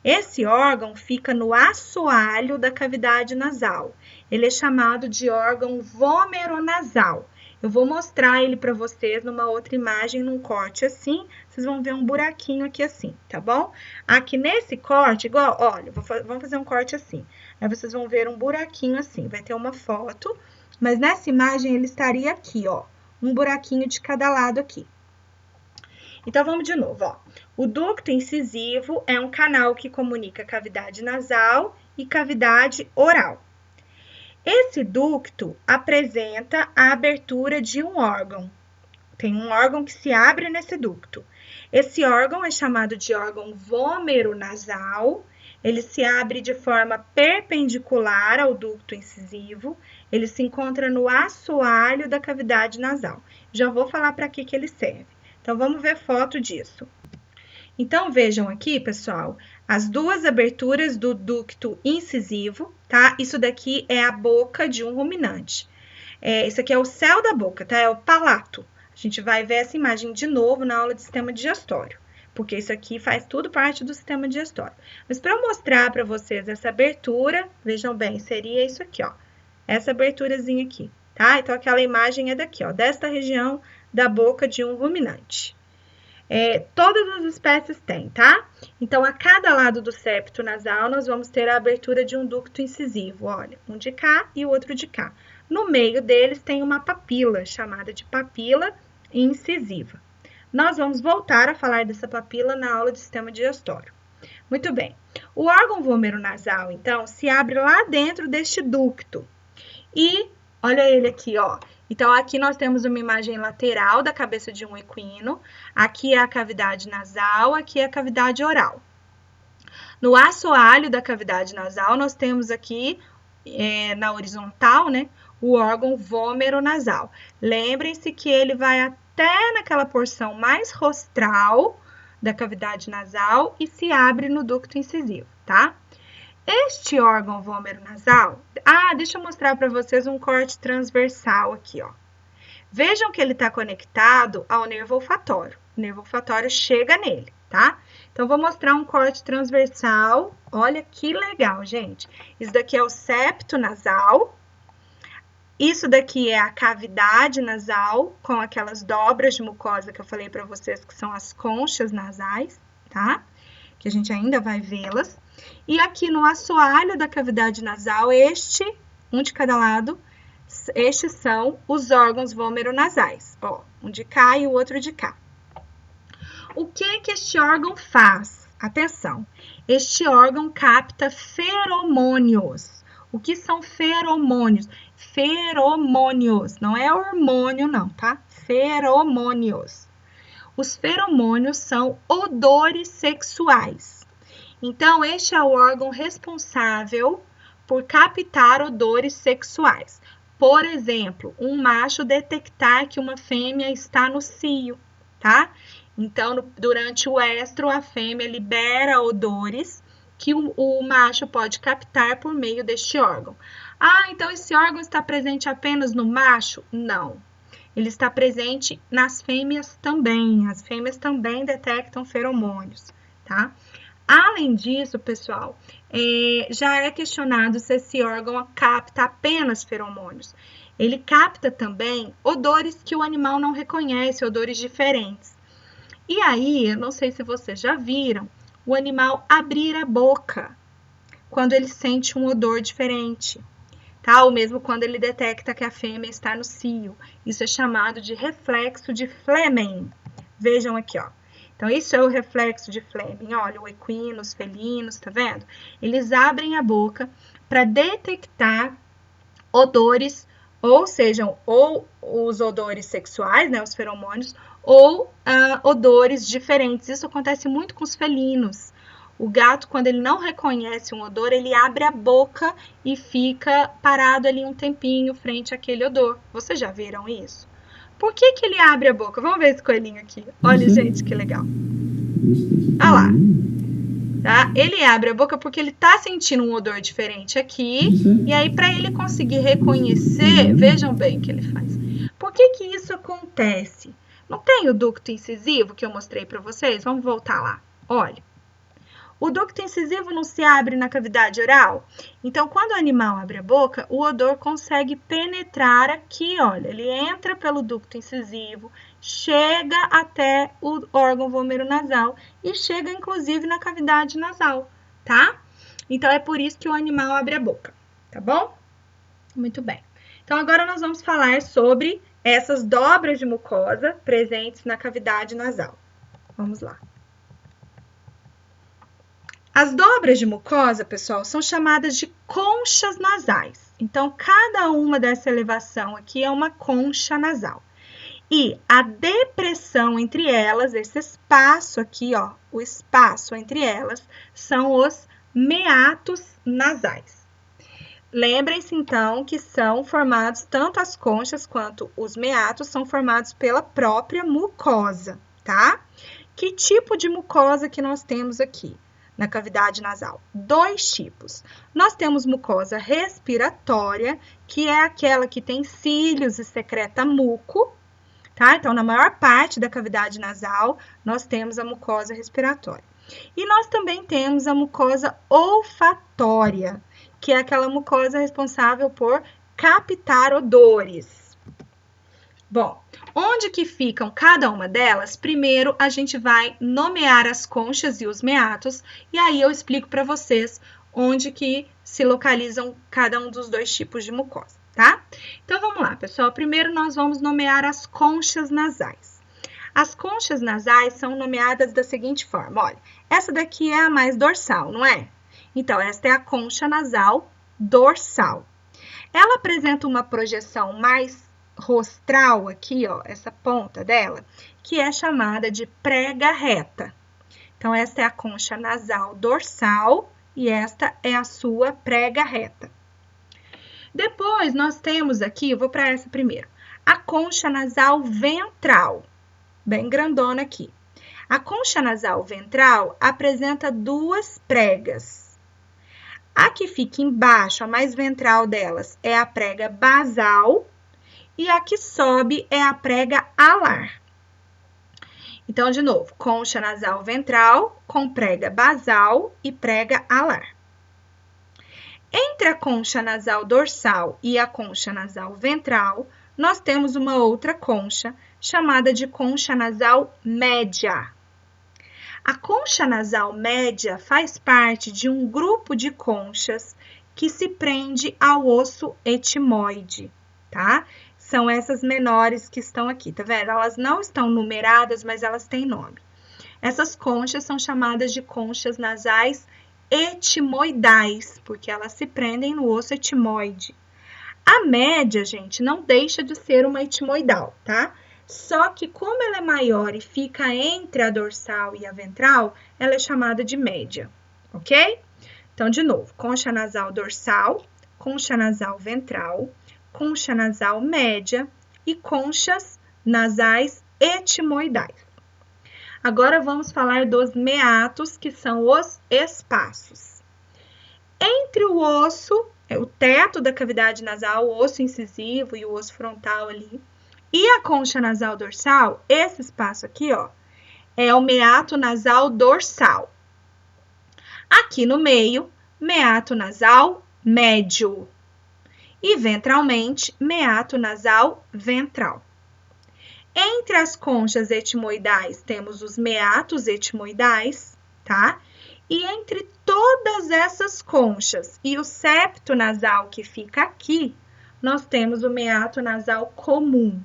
S1: Esse órgão fica no assoalho da cavidade nasal. Ele é chamado de órgão vomeronasal. Eu vou mostrar ele para vocês numa outra imagem, num corte assim. Vocês vão ver um buraquinho aqui assim, tá bom? Aqui nesse corte, igual, olha, vamos fazer um corte assim. Aí vocês vão ver um buraquinho assim. Vai ter uma foto, mas nessa imagem ele estaria aqui, ó. Um buraquinho de cada lado aqui. Então, vamos de novo, ó. O ducto incisivo é um canal que comunica cavidade nasal e cavidade oral. Esse ducto apresenta a abertura de um órgão. Tem um órgão que se abre nesse ducto. Esse órgão é chamado de órgão vomeronasal. Ele se abre de forma perpendicular ao ducto incisivo. Ele se encontra no assoalho da cavidade nasal. Já vou falar para que ele serve. Então, vamos ver foto disso. Então, vejam aqui, pessoal, as duas aberturas do ducto incisivo, tá? Isso daqui é a boca de um ruminante. Isso aqui é o céu da boca, tá? É o palato. A gente vai ver essa imagem de novo na aula de sistema digestório, porque isso aqui faz tudo parte do sistema digestório. Mas para eu mostrar para vocês essa abertura, vejam bem, seria isso aqui, ó. Essa aberturazinha aqui, tá? Então, aquela imagem é daqui, ó, desta região da boca de um ruminante. Todas as espécies têm, tá? Então, a cada lado do septo nasal, nós vamos ter a abertura de um ducto incisivo, olha, um de cá e o outro de cá. No meio deles tem uma papila, chamada de papila incisiva. Nós vamos voltar a falar dessa papila na aula de sistema digestório. Muito bem. O órgão vomeronasal, então, se abre lá dentro deste ducto. E, olha ele aqui, ó. Então, aqui nós temos uma imagem lateral da cabeça de um equino. Aqui é a cavidade nasal, aqui é a cavidade oral. No assoalho da cavidade nasal, nós temos aqui, na horizontal, né, o órgão vomeronasal. Lembrem-se que ele vai até naquela porção mais rostral da cavidade nasal e se abre no ducto incisivo, tá? Este órgão vomeronasal... deixa eu mostrar para vocês um corte transversal aqui, ó. Vejam que ele está conectado ao nervo olfatório. O nervo olfatório chega nele, tá? Então, vou mostrar um corte transversal. Olha que legal, gente. Isso daqui é o septo nasal. Isso daqui é a cavidade nasal, com aquelas dobras de mucosa que eu falei para vocês, que são as conchas nasais, tá? Que a gente ainda vai vê-las. E aqui no assoalho da cavidade nasal, um de cada lado, estes são os órgãos vomeronasais, ó, um de cá e o outro de cá. O que este órgão faz? Atenção, este órgão capta feromônios. O que são feromônios? Feromônios, não é hormônio não, tá? Feromônios. Os feromônios são odores sexuais. Então, este é o órgão responsável por captar odores sexuais. Por exemplo, um macho detectar que uma fêmea está no cio, tá? Então, durante o estro, a fêmea libera odores que o macho pode captar por meio deste órgão. Ah, então esse órgão está presente apenas no macho? Não. Ele está presente nas fêmeas também. As fêmeas também detectam feromônios, tá? Além disso, pessoal, já é questionado se esse órgão capta apenas feromônios. Ele capta também odores que o animal não reconhece, odores diferentes. E aí, eu não sei se vocês já viram, o animal abrir a boca quando ele sente um odor diferente, tá? Ou mesmo quando ele detecta que a fêmea está no cio. Isso é chamado de reflexo de Fleming. Vejam aqui, ó. Então, isso é o reflexo de Fleming. Olha, o equino, os felinos, tá vendo? Eles abrem a boca para detectar odores, ou sejam, ou os odores sexuais, né, os feromônios, ou odores diferentes. Isso acontece muito com os felinos. O gato, quando ele não reconhece um odor, ele abre a boca e fica parado ali um tempinho frente àquele odor. Vocês já viram isso? Por que que ele abre a boca? Vamos ver esse coelhinho aqui. Olha, gente, que legal. Olha lá. Tá? Ele abre a boca porque ele tá sentindo um odor diferente aqui. E aí, para ele conseguir reconhecer, vejam bem o que ele faz. Por que que isso acontece? Não tem o ducto incisivo que eu mostrei para vocês? Vamos voltar lá. Olha. O ducto incisivo não se abre na cavidade oral? Então, quando o animal abre a boca, o odor consegue penetrar aqui, olha. Ele entra pelo ducto incisivo, chega até o órgão vomeronasal e chega, inclusive, na cavidade nasal, tá? Então, é por isso que o animal abre a boca, tá bom? Muito bem. Então, agora nós vamos falar sobre essas dobras de mucosa presentes na cavidade nasal. Vamos lá. As dobras de mucosa, pessoal, são chamadas de conchas nasais. Então, cada uma dessa elevação aqui é uma concha nasal. E a depressão entre elas, esse espaço aqui, ó, o espaço entre elas, são os meatos nasais. Lembrem-se, então, que são formados, tanto as conchas quanto os meatos, são formados pela própria mucosa, tá? Que tipo de mucosa que nós temos aqui na cavidade nasal? Dois tipos. Nós temos mucosa respiratória, que é aquela que tem cílios e secreta muco, tá? Então, na maior parte da cavidade nasal, nós temos a mucosa respiratória. E nós também temos a mucosa olfatória, que é aquela mucosa responsável por captar odores. Bom, onde que ficam cada uma delas? Primeiro, a gente vai nomear as conchas e os meatos, e aí eu explico para vocês onde que se localizam cada um dos dois tipos de mucosa, tá? Então, vamos lá, pessoal. Primeiro, nós vamos nomear as conchas nasais. As conchas nasais são nomeadas da seguinte forma, olha. Essa daqui é a mais dorsal, não é? Então, esta é a concha nasal dorsal. Ela apresenta uma projeção mais rostral aqui, ó, essa ponta dela, que é chamada de prega reta. Então, esta é a concha nasal dorsal e esta é a sua prega reta. Depois, nós temos aqui, eu vou para essa primeiro, a concha nasal ventral, bem grandona aqui. A concha nasal ventral apresenta duas pregas. A que fica embaixo, a mais ventral delas, é a prega basal e a que sobe é a prega alar. Então, de novo, concha nasal ventral com prega basal e prega alar. Entre a concha nasal dorsal e a concha nasal ventral, nós temos uma outra concha chamada de concha nasal média. A concha nasal média faz parte de um grupo de conchas que se prende ao osso etimoide, tá? São essas menores que estão aqui, tá vendo? Elas não estão numeradas, mas elas têm nome. Essas conchas são chamadas de conchas nasais etimoidais, porque elas se prendem no osso etimoide. A média, gente, não deixa de ser uma etimoidal, tá? Só que como ela é maior e fica entre a dorsal e a ventral, ela é chamada de média, ok? Então, de novo, concha nasal dorsal, concha nasal ventral, concha nasal média e conchas nasais etimoidais. Agora vamos falar dos meatos, que são os espaços. Entre o osso, o teto da cavidade nasal, o osso incisivo e o osso frontal ali, e a concha nasal dorsal, esse espaço aqui, ó, é o meato nasal dorsal. Aqui no meio, meato nasal médio. E ventralmente, meato nasal ventral. Entre as conchas etimoidais, temos os meatos etimoidais, tá? E entre todas essas conchas e o septo nasal que fica aqui, nós temos o meato nasal comum.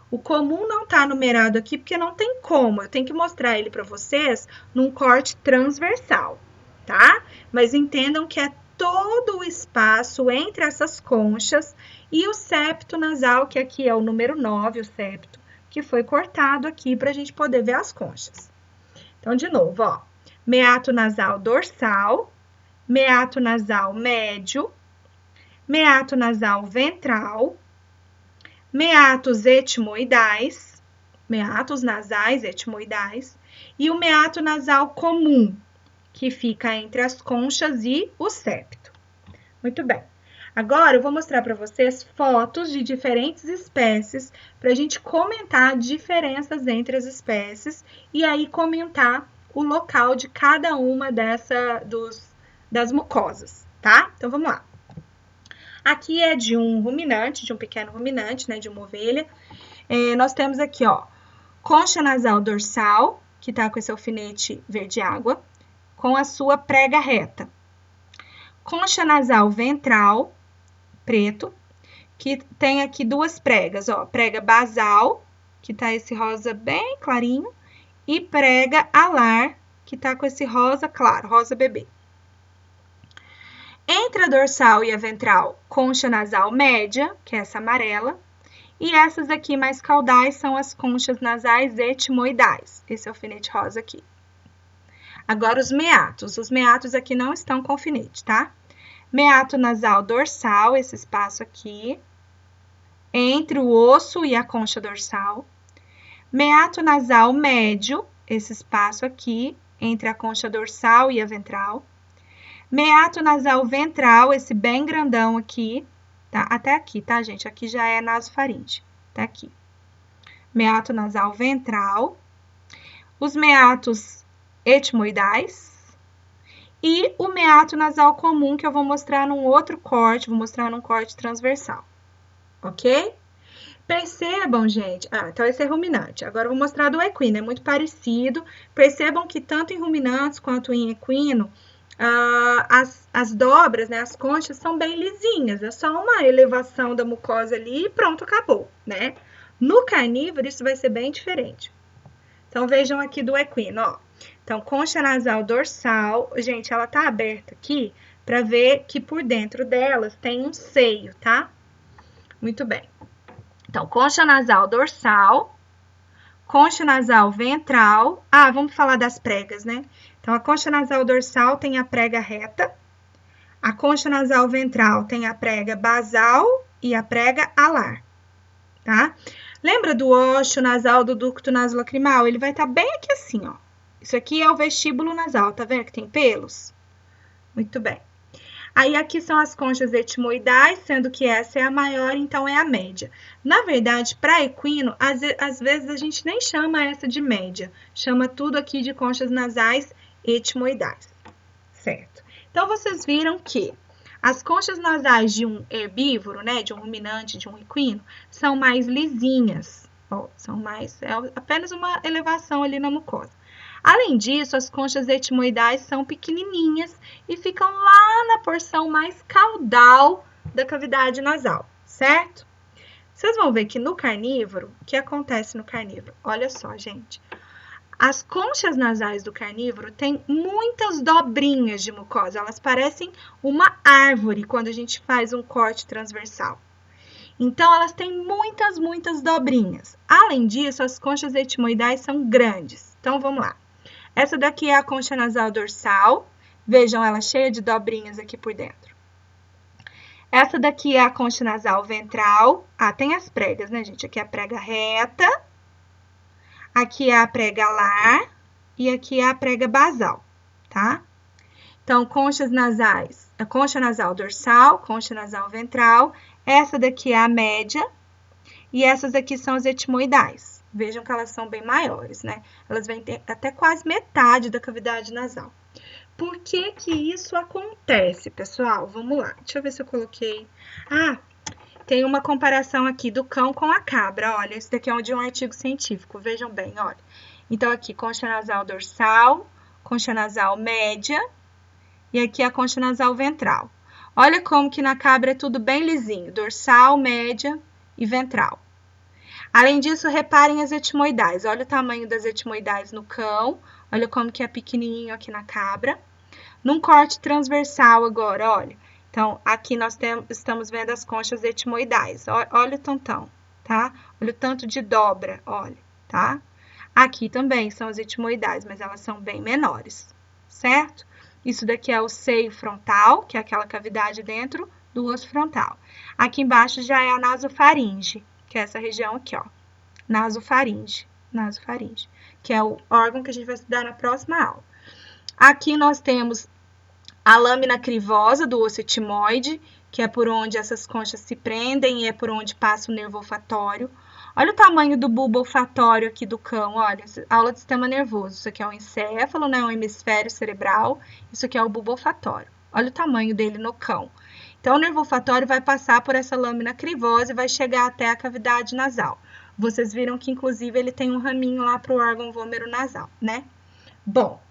S1: O comum não está numerado aqui porque não tem como, eu tenho que mostrar ele para vocês num corte transversal, tá? Mas entendam que é todo o espaço entre essas conchas e o septo nasal, que aqui é o número 9, o septo, que foi cortado aqui para a gente poder ver as conchas. Então, de novo, ó, meato nasal dorsal, meato nasal médio, meato nasal ventral, meatos etimoidais, meatos nasais etimoidais, e o meato nasal comum, que fica entre as conchas e o septo. Muito bem. Agora, eu vou mostrar para vocês fotos de diferentes espécies para a gente comentar diferenças entre as espécies e aí comentar o local de cada uma das mucosas, tá? Então, vamos lá. Aqui é de um ruminante, de um pequeno ruminante, né, de uma ovelha. Nós temos aqui, ó, concha nasal dorsal, que tá com esse alfinete verde água, com a sua prega reta. Concha nasal ventral, preto, que tem aqui duas pregas, ó, prega basal, que tá esse rosa bem clarinho, e prega alar, que tá com esse rosa claro, rosa bebê. Entre a dorsal e a ventral, concha nasal média, que é essa amarela, e essas aqui mais caudais são as conchas nasais etimoidais, esse alfinete rosa aqui. Agora os meatos aqui não estão com alfinete, tá? Meato nasal dorsal, esse espaço aqui, entre o osso e a concha dorsal. Meato nasal médio, esse espaço aqui, entre a concha dorsal e a ventral. Meato nasal ventral, esse bem grandão aqui, tá? Até aqui, tá, gente? Aqui já é nasofaringe, até aqui. Meato nasal ventral. Os meatos etimoidais. E o meato nasal comum, que eu vou mostrar num outro corte, vou mostrar num corte transversal, ok? Percebam, gente, então esse é ruminante. Agora eu vou mostrar do equino, é muito parecido. Percebam que tanto em ruminantes quanto em equino, as dobras, né, as conchas são bem lisinhas, é só uma elevação da mucosa ali e pronto, acabou, né? No carnívoro, isso vai ser bem diferente. Então, vejam aqui do equino, ó. Então, concha nasal dorsal, gente, ela tá aberta aqui para ver que por dentro delas tem um seio, tá? Muito bem. Então, concha nasal dorsal, concha nasal ventral. Vamos falar das pregas, né? Então, a concha nasal dorsal tem a prega reta, a concha nasal ventral tem a prega basal e a prega alar, tá? Lembra do ósseo nasal do ducto nasolacrimal? Ele vai estar bem aqui assim, ó. Isso aqui é o vestíbulo nasal, tá vendo que tem pelos? Muito bem. Aí, aqui são as conchas etimoidais, sendo que essa é a maior, então é a média. Na verdade, para equino, às vezes a gente nem chama essa de média, chama tudo aqui de conchas nasais etimoidais, certo? Então, vocês viram que as conchas nasais de um herbívoro, né, de um ruminante, de um equino, são mais lisinhas, ó, é apenas uma elevação ali na mucosa. Além disso, as conchas etimoidais são pequenininhas e ficam lá na porção mais caudal da cavidade nasal, certo? Vocês vão ver que no carnívoro, o que acontece no carnívoro? Olha só, gente. As conchas nasais do carnívoro têm muitas dobrinhas de mucosa, elas parecem uma árvore quando a gente faz um corte transversal. Então, elas têm muitas dobrinhas. Além disso, as conchas etimoidais são grandes. Então, vamos lá. Essa daqui é a concha nasal dorsal. Vejam ela cheia de dobrinhas aqui por dentro. Essa daqui é a concha nasal ventral. Ah, tem as pregas, né, gente? Aqui é a prega reta. Aqui é a prega alar e aqui é a prega basal, tá? Então, conchas nasais, a concha nasal dorsal, concha nasal ventral, essa daqui é a média e essas aqui são as etimoidais. Vejam que elas são bem maiores, né? Elas vêm ter até quase metade da cavidade nasal. Por que que isso acontece, pessoal? Vamos lá, deixa eu ver se eu coloquei... Ah, tem uma comparação aqui do cão com a cabra, olha, esse daqui é de um artigo científico, vejam bem, olha. Então, aqui, concha nasal dorsal, concha nasal média, e aqui a concha nasal ventral. Olha como que na cabra é tudo bem lisinho, dorsal, média e ventral. Além disso, reparem as etimoidais, olha o tamanho das etimoidais no cão, olha como que é pequenininho aqui na cabra. Num corte transversal agora, olha. Então, aqui nós estamos vendo as conchas etimoidais. Olha o tantão, tá? Olha o tanto de dobra, olha, tá? Aqui também são as etimoidais, mas elas são bem menores, certo? Isso daqui é o seio frontal, que é aquela cavidade dentro do osso frontal. Aqui embaixo já é a nasofaringe, que é essa região aqui, ó. Nasofaringe, que é o órgão que a gente vai estudar na próxima aula. Aqui nós temos a lâmina crivosa do osso etimoide, que é por onde essas conchas se prendem e é por onde passa o nervo olfatório. Olha o tamanho do bulbo olfatório aqui do cão, olha, aula de sistema nervoso. Isso aqui é o encéfalo, né, o hemisfério cerebral, isso aqui é o bulbo olfatório. Olha o tamanho dele no cão. Então, o nervo olfatório vai passar por essa lâmina crivosa e vai chegar até a cavidade nasal. Vocês viram que, inclusive, ele tem um raminho lá para o órgão vômero nasal, né? Bom,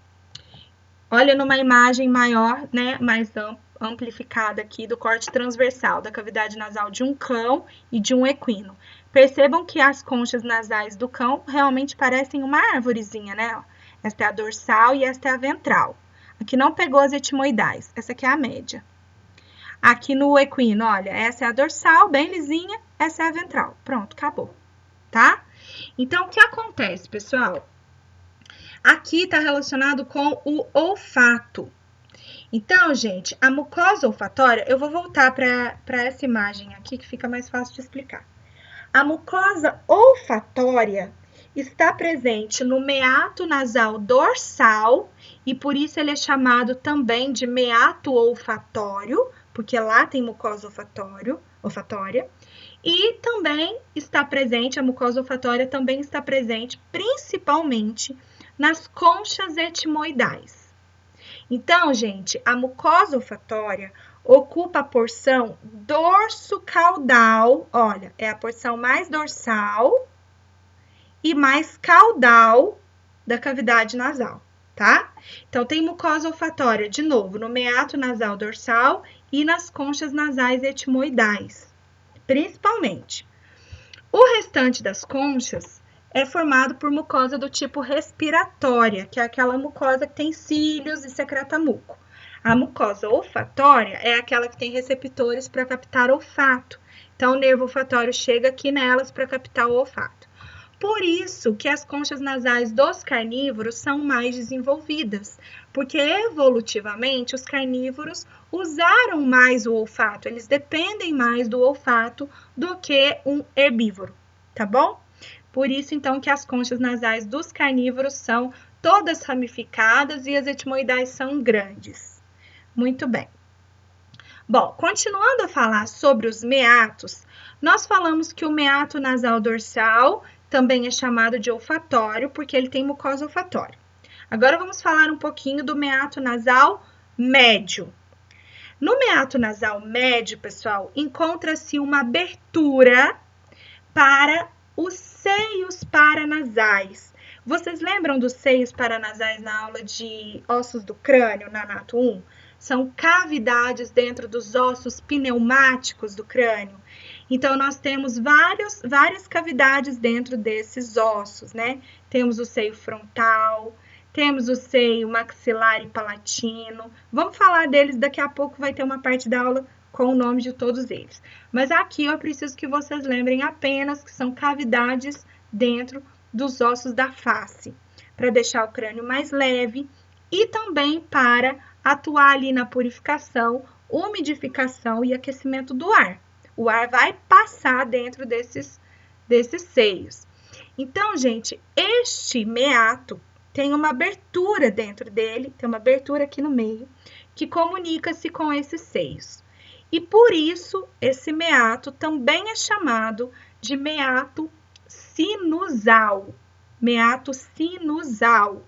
S1: olha numa imagem maior, né, mais amplificada aqui do corte transversal da cavidade nasal de um cão e de um equino. Percebam que as conchas nasais do cão realmente parecem uma árvorezinha, né? Esta é a dorsal e esta é a ventral. Aqui não pegou as etimoidais, essa aqui é a média. Aqui no equino, olha, essa é a dorsal, bem lisinha, essa é a ventral. Pronto, acabou, tá? Então, o que acontece, pessoal? Aqui está relacionado com o olfato. Então, gente, a mucosa olfatória, eu vou voltar para essa imagem aqui que fica mais fácil de explicar. A mucosa olfatória está presente no meato nasal dorsal e por isso ele é chamado também de meato olfatório, porque lá tem mucosa olfatória. E também está presente, a mucosa olfatória também está presente principalmente nas conchas etimoidais. Então, gente, a mucosa olfatória ocupa a porção dorso-caudal, olha, é a porção mais dorsal e mais caudal da cavidade nasal, tá? Então, tem mucosa olfatória, de novo, no meato nasal dorsal e nas conchas nasais etimoidais, principalmente. O restante das conchas é formado por mucosa do tipo respiratória, que é aquela mucosa que tem cílios e secreta muco. A mucosa olfatória é aquela que tem receptores para captar olfato. Então, o nervo olfatório chega aqui nelas para captar o olfato. Por isso que as conchas nasais dos carnívoros são mais desenvolvidas, porque evolutivamente os carnívoros usaram mais o olfato, eles dependem mais do olfato do que um herbívoro, tá bom? Por isso, então, que as conchas nasais dos carnívoros são todas ramificadas e as etimoidais são grandes. Muito bem. Bom, continuando a falar sobre os meatos, nós falamos que o meato nasal dorsal também é chamado de olfatório, porque ele tem mucosa olfatória. Agora vamos falar um pouquinho do meato nasal médio. No meato nasal médio, pessoal, encontra-se uma abertura para os seios paranasais. Vocês lembram dos seios paranasais na aula de ossos do crânio, na Anato 1? São cavidades dentro dos ossos pneumáticos do crânio. Então, nós temos várias cavidades dentro desses ossos, né? Temos o seio frontal, temos o seio maxilar e palatino. Vamos falar deles daqui a pouco, vai ter uma parte da aula com o nome de todos eles. Mas aqui eu preciso que vocês lembrem apenas que são cavidades dentro dos ossos da face, para deixar o crânio mais leve e também para atuar ali na purificação, umidificação e aquecimento do ar. O ar vai passar dentro desses seios. Então, gente, este meato tem uma abertura dentro dele, tem uma abertura aqui no meio, que comunica-se com esses seios. E por isso, esse meato também é chamado de meato sinusal. Meato sinusal,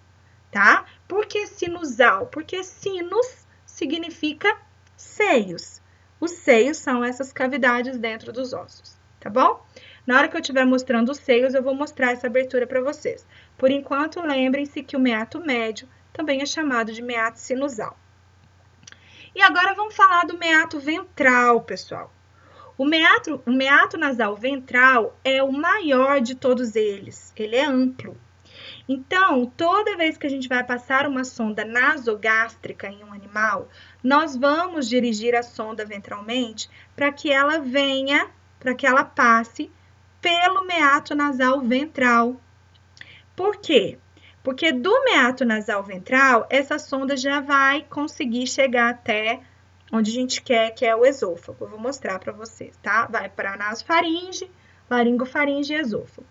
S1: tá? Por que sinusal? Porque sinus significa seios. Os seios são essas cavidades dentro dos ossos, tá bom? Na hora que eu estiver mostrando os seios, eu vou mostrar essa abertura para vocês. Por enquanto, lembrem-se que o meato médio também é chamado de meato sinusal. E agora vamos falar do meato ventral, pessoal. O meato nasal ventral é o maior de todos eles, ele é amplo. Então, toda vez que a gente vai passar uma sonda nasogástrica em um animal, nós vamos dirigir a sonda ventralmente para que ela venha, para que ela passe pelo meato nasal ventral. Por quê? Porque do meato nasal ventral, essa sonda já vai conseguir chegar até onde a gente quer, que é o esôfago. Eu vou mostrar para vocês, tá? Vai para a nasofaringe, laringofaringe e esôfago.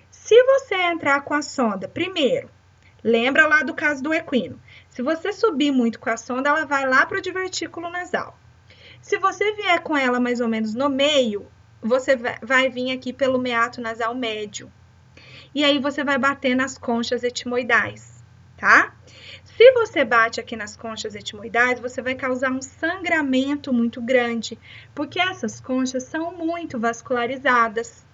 S1: Se você entrar com a sonda, primeiro, lembra lá do caso do equino. Se você subir muito com a sonda, ela vai lá para o divertículo nasal. Se você vier com ela mais ou menos no meio, você vai vir aqui pelo meato nasal médio. E aí você vai bater nas conchas etimoidais, tá? Se você bate aqui nas conchas etimoidais, você vai causar um sangramento muito grande, porque essas conchas são muito vascularizadas.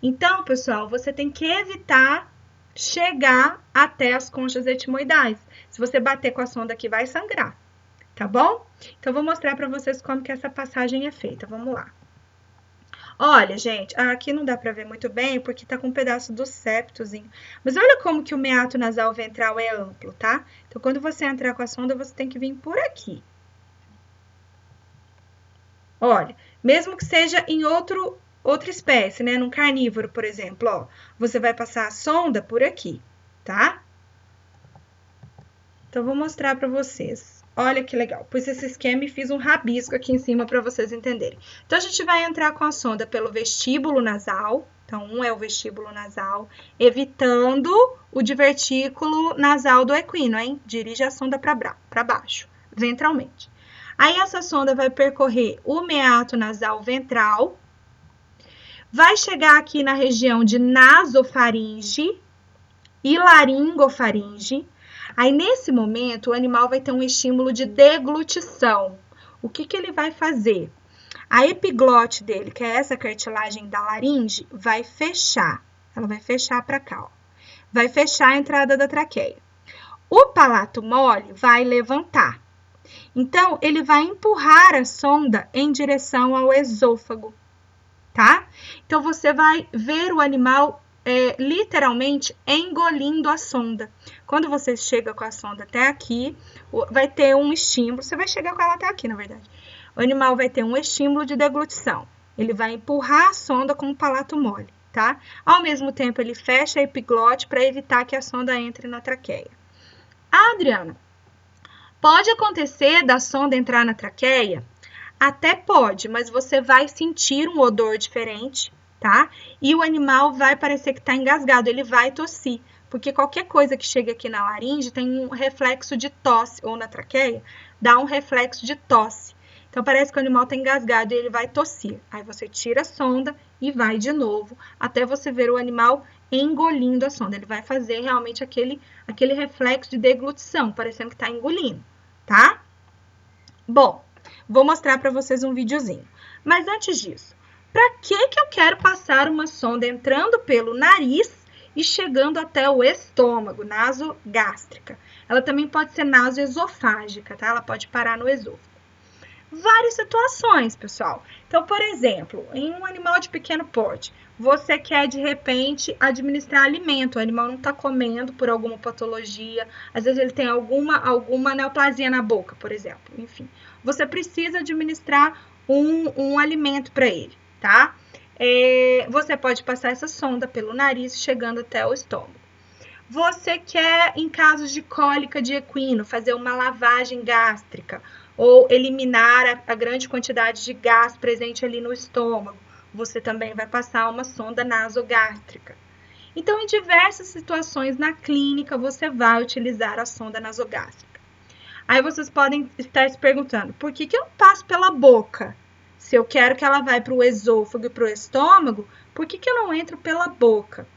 S1: Então, pessoal, você tem que evitar chegar até as conchas etimoidais. Se você bater com a sonda aqui, vai sangrar, tá bom? Então, eu vou mostrar para vocês como que essa passagem é feita. Vamos lá. Olha, gente, aqui não dá para ver muito bem, porque tá com um pedaço do septozinho. Mas olha como que o meato nasal ventral é amplo, tá? Então, quando você entrar com a sonda, você tem que vir por aqui. Olha, mesmo que seja em outra espécie, né? Num carnívoro, por exemplo, ó. Você vai passar a sonda por aqui, tá? Então, vou mostrar para vocês. Olha que legal. Pus esse esquema e fiz um rabisco aqui em cima para vocês entenderem. Então, a gente vai entrar com a sonda pelo vestíbulo nasal. Então, um é o vestíbulo nasal, evitando o divertículo nasal do equino, hein? Dirige a sonda para baixo, ventralmente. Aí, essa sonda vai percorrer o meato nasal ventral, vai chegar aqui na região de nasofaringe e laringofaringe. Aí, nesse momento, o animal vai ter um estímulo de deglutição. O que ele vai fazer? A epiglote dele, que é essa cartilagem da laringe, vai fechar. Ela vai fechar para cá, ó. Vai fechar a entrada da traqueia. O palato mole vai levantar. Então, ele vai empurrar a sonda em direção ao esôfago, tá? Então, você vai ver o animal literalmente engolindo a sonda. Quando você chega com a sonda até aqui, vai ter um estímulo. Você vai chegar com ela até aqui, na verdade. O animal vai ter um estímulo de deglutição. Ele vai empurrar a sonda com o palato mole, tá? Ao mesmo tempo, ele fecha a epiglote para evitar que a sonda entre na traqueia. Adriana, pode acontecer da sonda entrar na traqueia? Até pode, mas você vai sentir um odor diferente, tá? E o animal vai parecer que está engasgado, ele vai tossir, porque qualquer coisa que chegue aqui na laringe tem um reflexo de tosse, ou na traqueia, dá um reflexo de tosse. Então, parece que o animal está engasgado e ele vai tossir. Aí você tira a sonda e vai de novo, até você ver o animal engolindo a sonda. Ele vai fazer realmente aquele reflexo de deglutição, parecendo que está engolindo, tá? Bom, vou mostrar para vocês um videozinho. Mas antes disso, para que eu quero passar uma sonda entrando pelo nariz e chegando até o estômago, nasogástrica? Ela também pode ser nasoesofágica, tá? Ela pode parar no esôfago. várias situações, pessoal. Então, por exemplo, em um animal de pequeno porte, você quer, de repente, administrar alimento. O animal não está comendo por alguma patologia, às vezes ele tem alguma neoplasia na boca, por exemplo. Enfim, você precisa administrar um alimento para ele, tá? Você pode passar essa sonda pelo nariz, chegando até o estômago. Você quer, em casos de cólica de equino, fazer uma lavagem gástrica ou eliminar a grande quantidade de gás presente ali no estômago, você também vai passar uma sonda nasogástrica. Então, em diversas situações na clínica, você vai utilizar a sonda nasogástrica. Aí vocês podem estar se perguntando, por que eu não passo pela boca? Se eu quero que ela vá para o esôfago e para o estômago, por que eu não entro pela boca?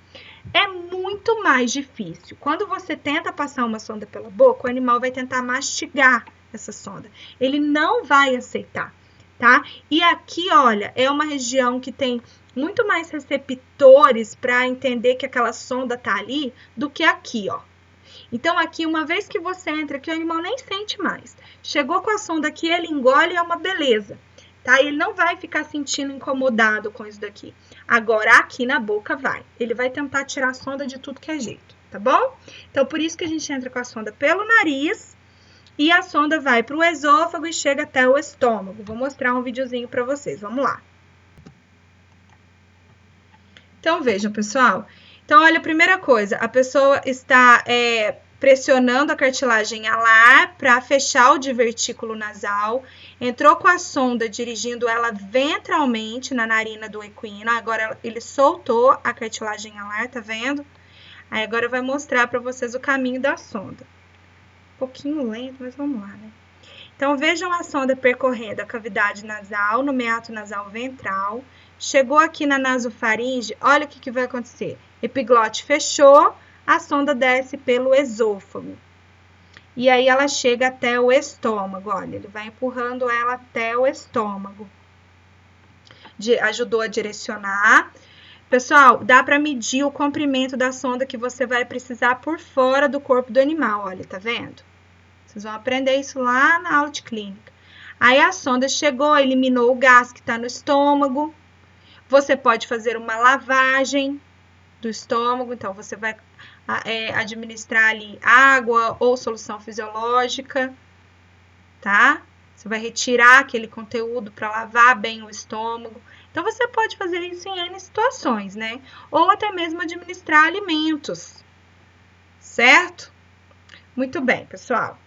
S1: É muito mais difícil. Quando você tenta passar uma sonda pela boca, o animal vai tentar mastigar essa sonda. Ele não vai aceitar, tá? E aqui, olha, é uma região que tem muito mais receptores para entender que aquela sonda tá ali do que aqui, ó. Então, aqui, uma vez que você entra aqui, o animal nem sente mais. Chegou com a sonda aqui, ele engole, é uma beleza, tá? Ele não vai ficar sentindo incomodado com isso daqui. Agora, aqui na boca vai. Ele vai tentar tirar a sonda de tudo que é jeito, tá bom? Então, por isso que a gente entra com a sonda pelo nariz e a sonda vai para o esôfago e chega até o estômago. Vou mostrar um videozinho para vocês. Vamos lá. Então, vejam, pessoal. Então, olha, a primeira coisa, a pessoa está pressionando a cartilagem alar para fechar o divertículo nasal, entrou com a sonda dirigindo ela ventralmente na narina do equino, agora ele soltou a cartilagem alar, tá vendo? Aí agora vai mostrar para vocês o caminho da sonda. Um pouquinho lento, mas vamos lá, né? Então, vejam a sonda percorrendo a cavidade nasal, no meato nasal ventral, chegou aqui na nasofaringe, olha o que vai acontecer. Epiglote fechou, a sonda desce pelo esôfago. E aí ela chega até o estômago, olha, ele vai empurrando ela até o estômago. Ajudou a direcionar. Pessoal, dá para medir o comprimento da sonda que você vai precisar por fora do corpo do animal, olha, tá vendo? Vocês vão aprender isso lá na aula de clínica. Aí a sonda chegou, eliminou o gás que está no estômago. Você pode fazer uma lavagem do estômago, então você vai administrar ali água ou solução fisiológica, tá? Você vai retirar aquele conteúdo para lavar bem o estômago. Então, você pode fazer isso em N situações, né? Ou até mesmo administrar alimentos, certo? Muito bem, pessoal.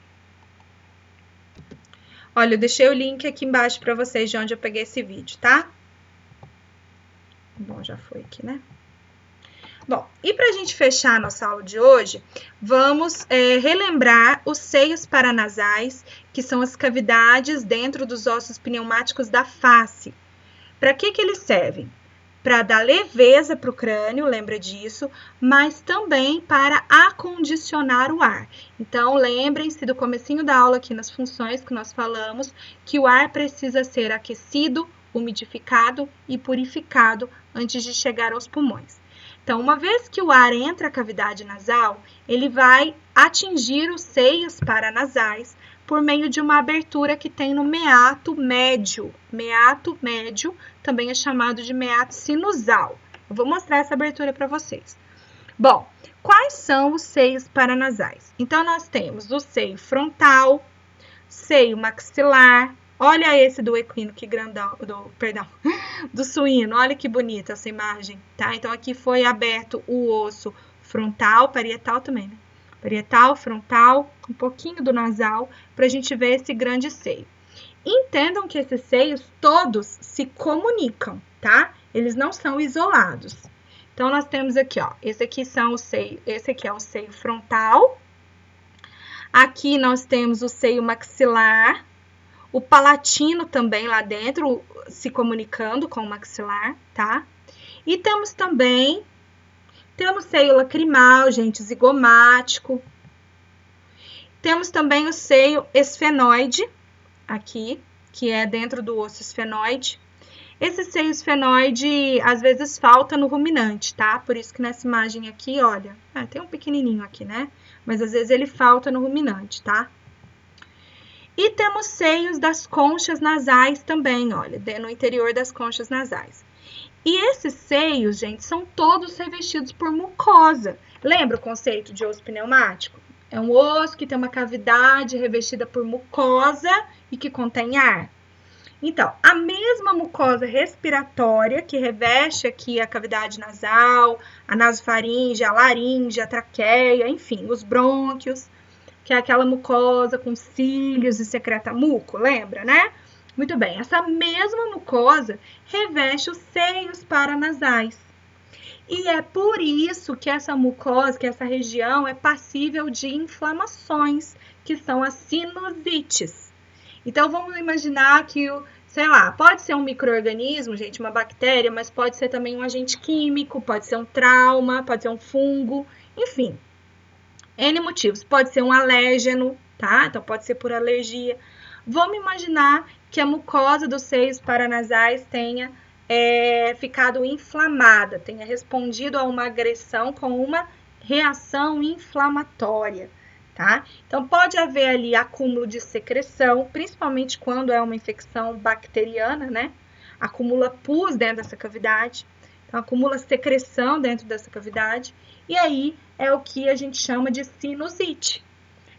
S1: Olha, eu deixei o link aqui embaixo para vocês de onde eu peguei esse vídeo, tá? Bom, já foi aqui, né? Bom, e para a gente fechar a nossa aula de hoje, vamos relembrar os seios paranasais, que são as cavidades dentro dos ossos pneumáticos da face. Para que eles servem? Para dar leveza para o crânio, lembra disso, mas também para acondicionar o ar. Então, lembrem-se do comecinho da aula aqui nas funções que nós falamos, que o ar precisa ser aquecido, umidificado e purificado antes de chegar aos pulmões. Então, uma vez que o ar entra na cavidade nasal, ele vai atingir os seios paranasais por meio de uma abertura que tem no meato médio. Meato médio também é chamado de meato sinusal. Eu vou mostrar essa abertura para vocês. Bom, quais são os seios paranasais? Então, nós temos o seio frontal, seio maxilar. Olha esse do equino, que grandão, do suíno, olha que bonita essa imagem, tá? Então, aqui foi aberto o osso frontal, parietal também, né? Parietal, frontal, um pouquinho do nasal, pra gente ver esse grande seio. Entendam que esses seios todos se comunicam, tá? Eles não são isolados. Então, nós temos aqui, ó, esse aqui é o seio frontal. Aqui nós temos o seio maxilar. O palatino também lá dentro, se comunicando com o maxilar, tá? E temos também, seio lacrimal, gente, zigomático. Temos também o seio esfenoide, aqui, que é dentro do osso esfenoide. Esse seio esfenoide, às vezes, falta no ruminante, tá? Por isso que nessa imagem aqui, olha, tem um pequenininho aqui, né? Mas, às vezes, ele falta no ruminante, tá? E temos seios das conchas nasais também, olha, no interior das conchas nasais. E esses seios, gente, são todos revestidos por mucosa. Lembra o conceito de osso pneumático? É um osso que tem uma cavidade revestida por mucosa e que contém ar. Então, a mesma mucosa respiratória que reveste aqui a cavidade nasal, a nasofaringe, a laringe, a traqueia, enfim, os brônquios, que é aquela mucosa com cílios e secreta muco, lembra, né? Muito bem, essa mesma mucosa reveste os seios paranasais. E é por isso que essa mucosa, que essa região é passível de inflamações, que são as sinusites. Então, vamos imaginar que, sei lá, pode ser um micro-organismo, gente, uma bactéria, mas pode ser também um agente químico, pode ser um trauma, pode ser um fungo, enfim. N motivos. Pode ser um alérgeno, tá? Então, pode ser por alergia. Vamos imaginar que a mucosa dos seios paranasais tenha ficado inflamada, tenha respondido a uma agressão com uma reação inflamatória, tá? Então, pode haver ali acúmulo de secreção, principalmente quando é uma infecção bacteriana, né? Acumula pus dentro dessa cavidade, então acumula secreção dentro dessa cavidade, e aí é o que a gente chama de sinusite.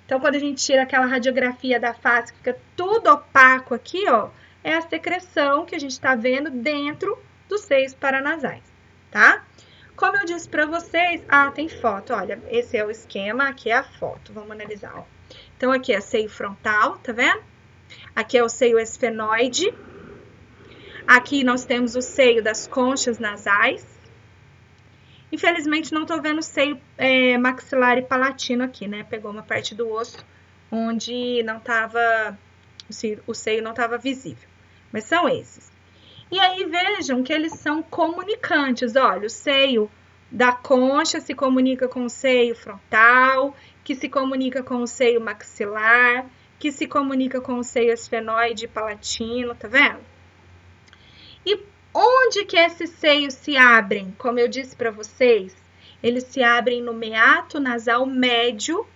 S1: Então, quando a gente tira aquela radiografia da face, fica tudo opaco aqui, ó, é a secreção que a gente está vendo dentro dos seios paranasais, tá? Como eu disse para vocês, tem foto, olha, esse é o esquema, aqui é a foto, vamos analisar, ó. Então, aqui é seio frontal, tá vendo? Aqui é o seio esfenoide. Aqui nós temos o seio das conchas nasais. Infelizmente, não tô vendo o seio maxilar e palatino aqui, né? Pegou uma parte do osso onde não tava, o seio não estava visível. Mas são esses. E aí, vejam que eles são comunicantes. Olha, o seio da concha se comunica com o seio frontal, que se comunica com o seio maxilar, que se comunica com o seio esfenoide e palatino, tá vendo? E onde que esses seios se abrem? Como eu disse para vocês, eles se abrem no meato nasal médio,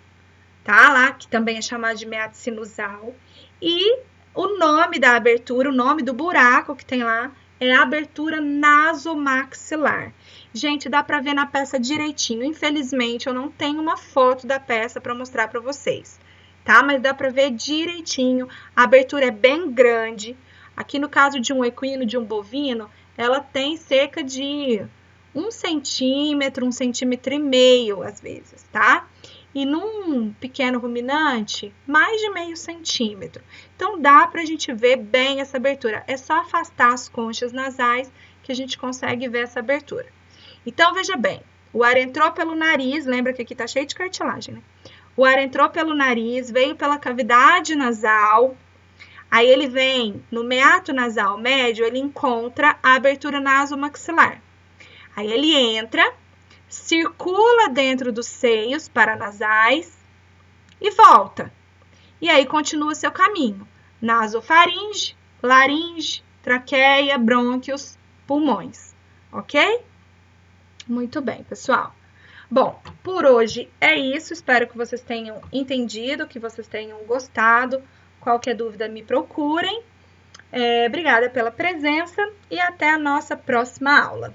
S1: tá? Lá, que também é chamado de meato sinusal. E o nome da abertura, o nome do buraco que tem lá, é a abertura nasomaxilar. Gente, dá para ver na peça direitinho. Infelizmente, eu não tenho uma foto da peça para mostrar para vocês, tá? Mas dá para ver direitinho. A abertura é bem grande. Aqui no caso de um equino, de um bovino, ela tem cerca de 1 centímetro, 1,5 centímetros, às vezes, tá? E num pequeno ruminante, mais de meio centímetro. Então, dá pra gente ver bem essa abertura. É só afastar as conchas nasais que a gente consegue ver essa abertura. Então, veja bem, o ar entrou pelo nariz, lembra que aqui tá cheio de cartilagem, né? O ar entrou pelo nariz, veio pela cavidade nasal, aí ele vem no meato nasal médio, ele encontra a abertura nasomaxilar. Aí ele entra, circula dentro dos seios paranasais e volta. E aí continua seu caminho. Nasofaringe, laringe, traqueia, brônquios, pulmões. Ok? Muito bem, pessoal. Bom, por hoje é isso. Espero que vocês tenham entendido, que vocês tenham gostado. Qualquer dúvida, me procurem. Obrigada pela presença e até a nossa próxima aula.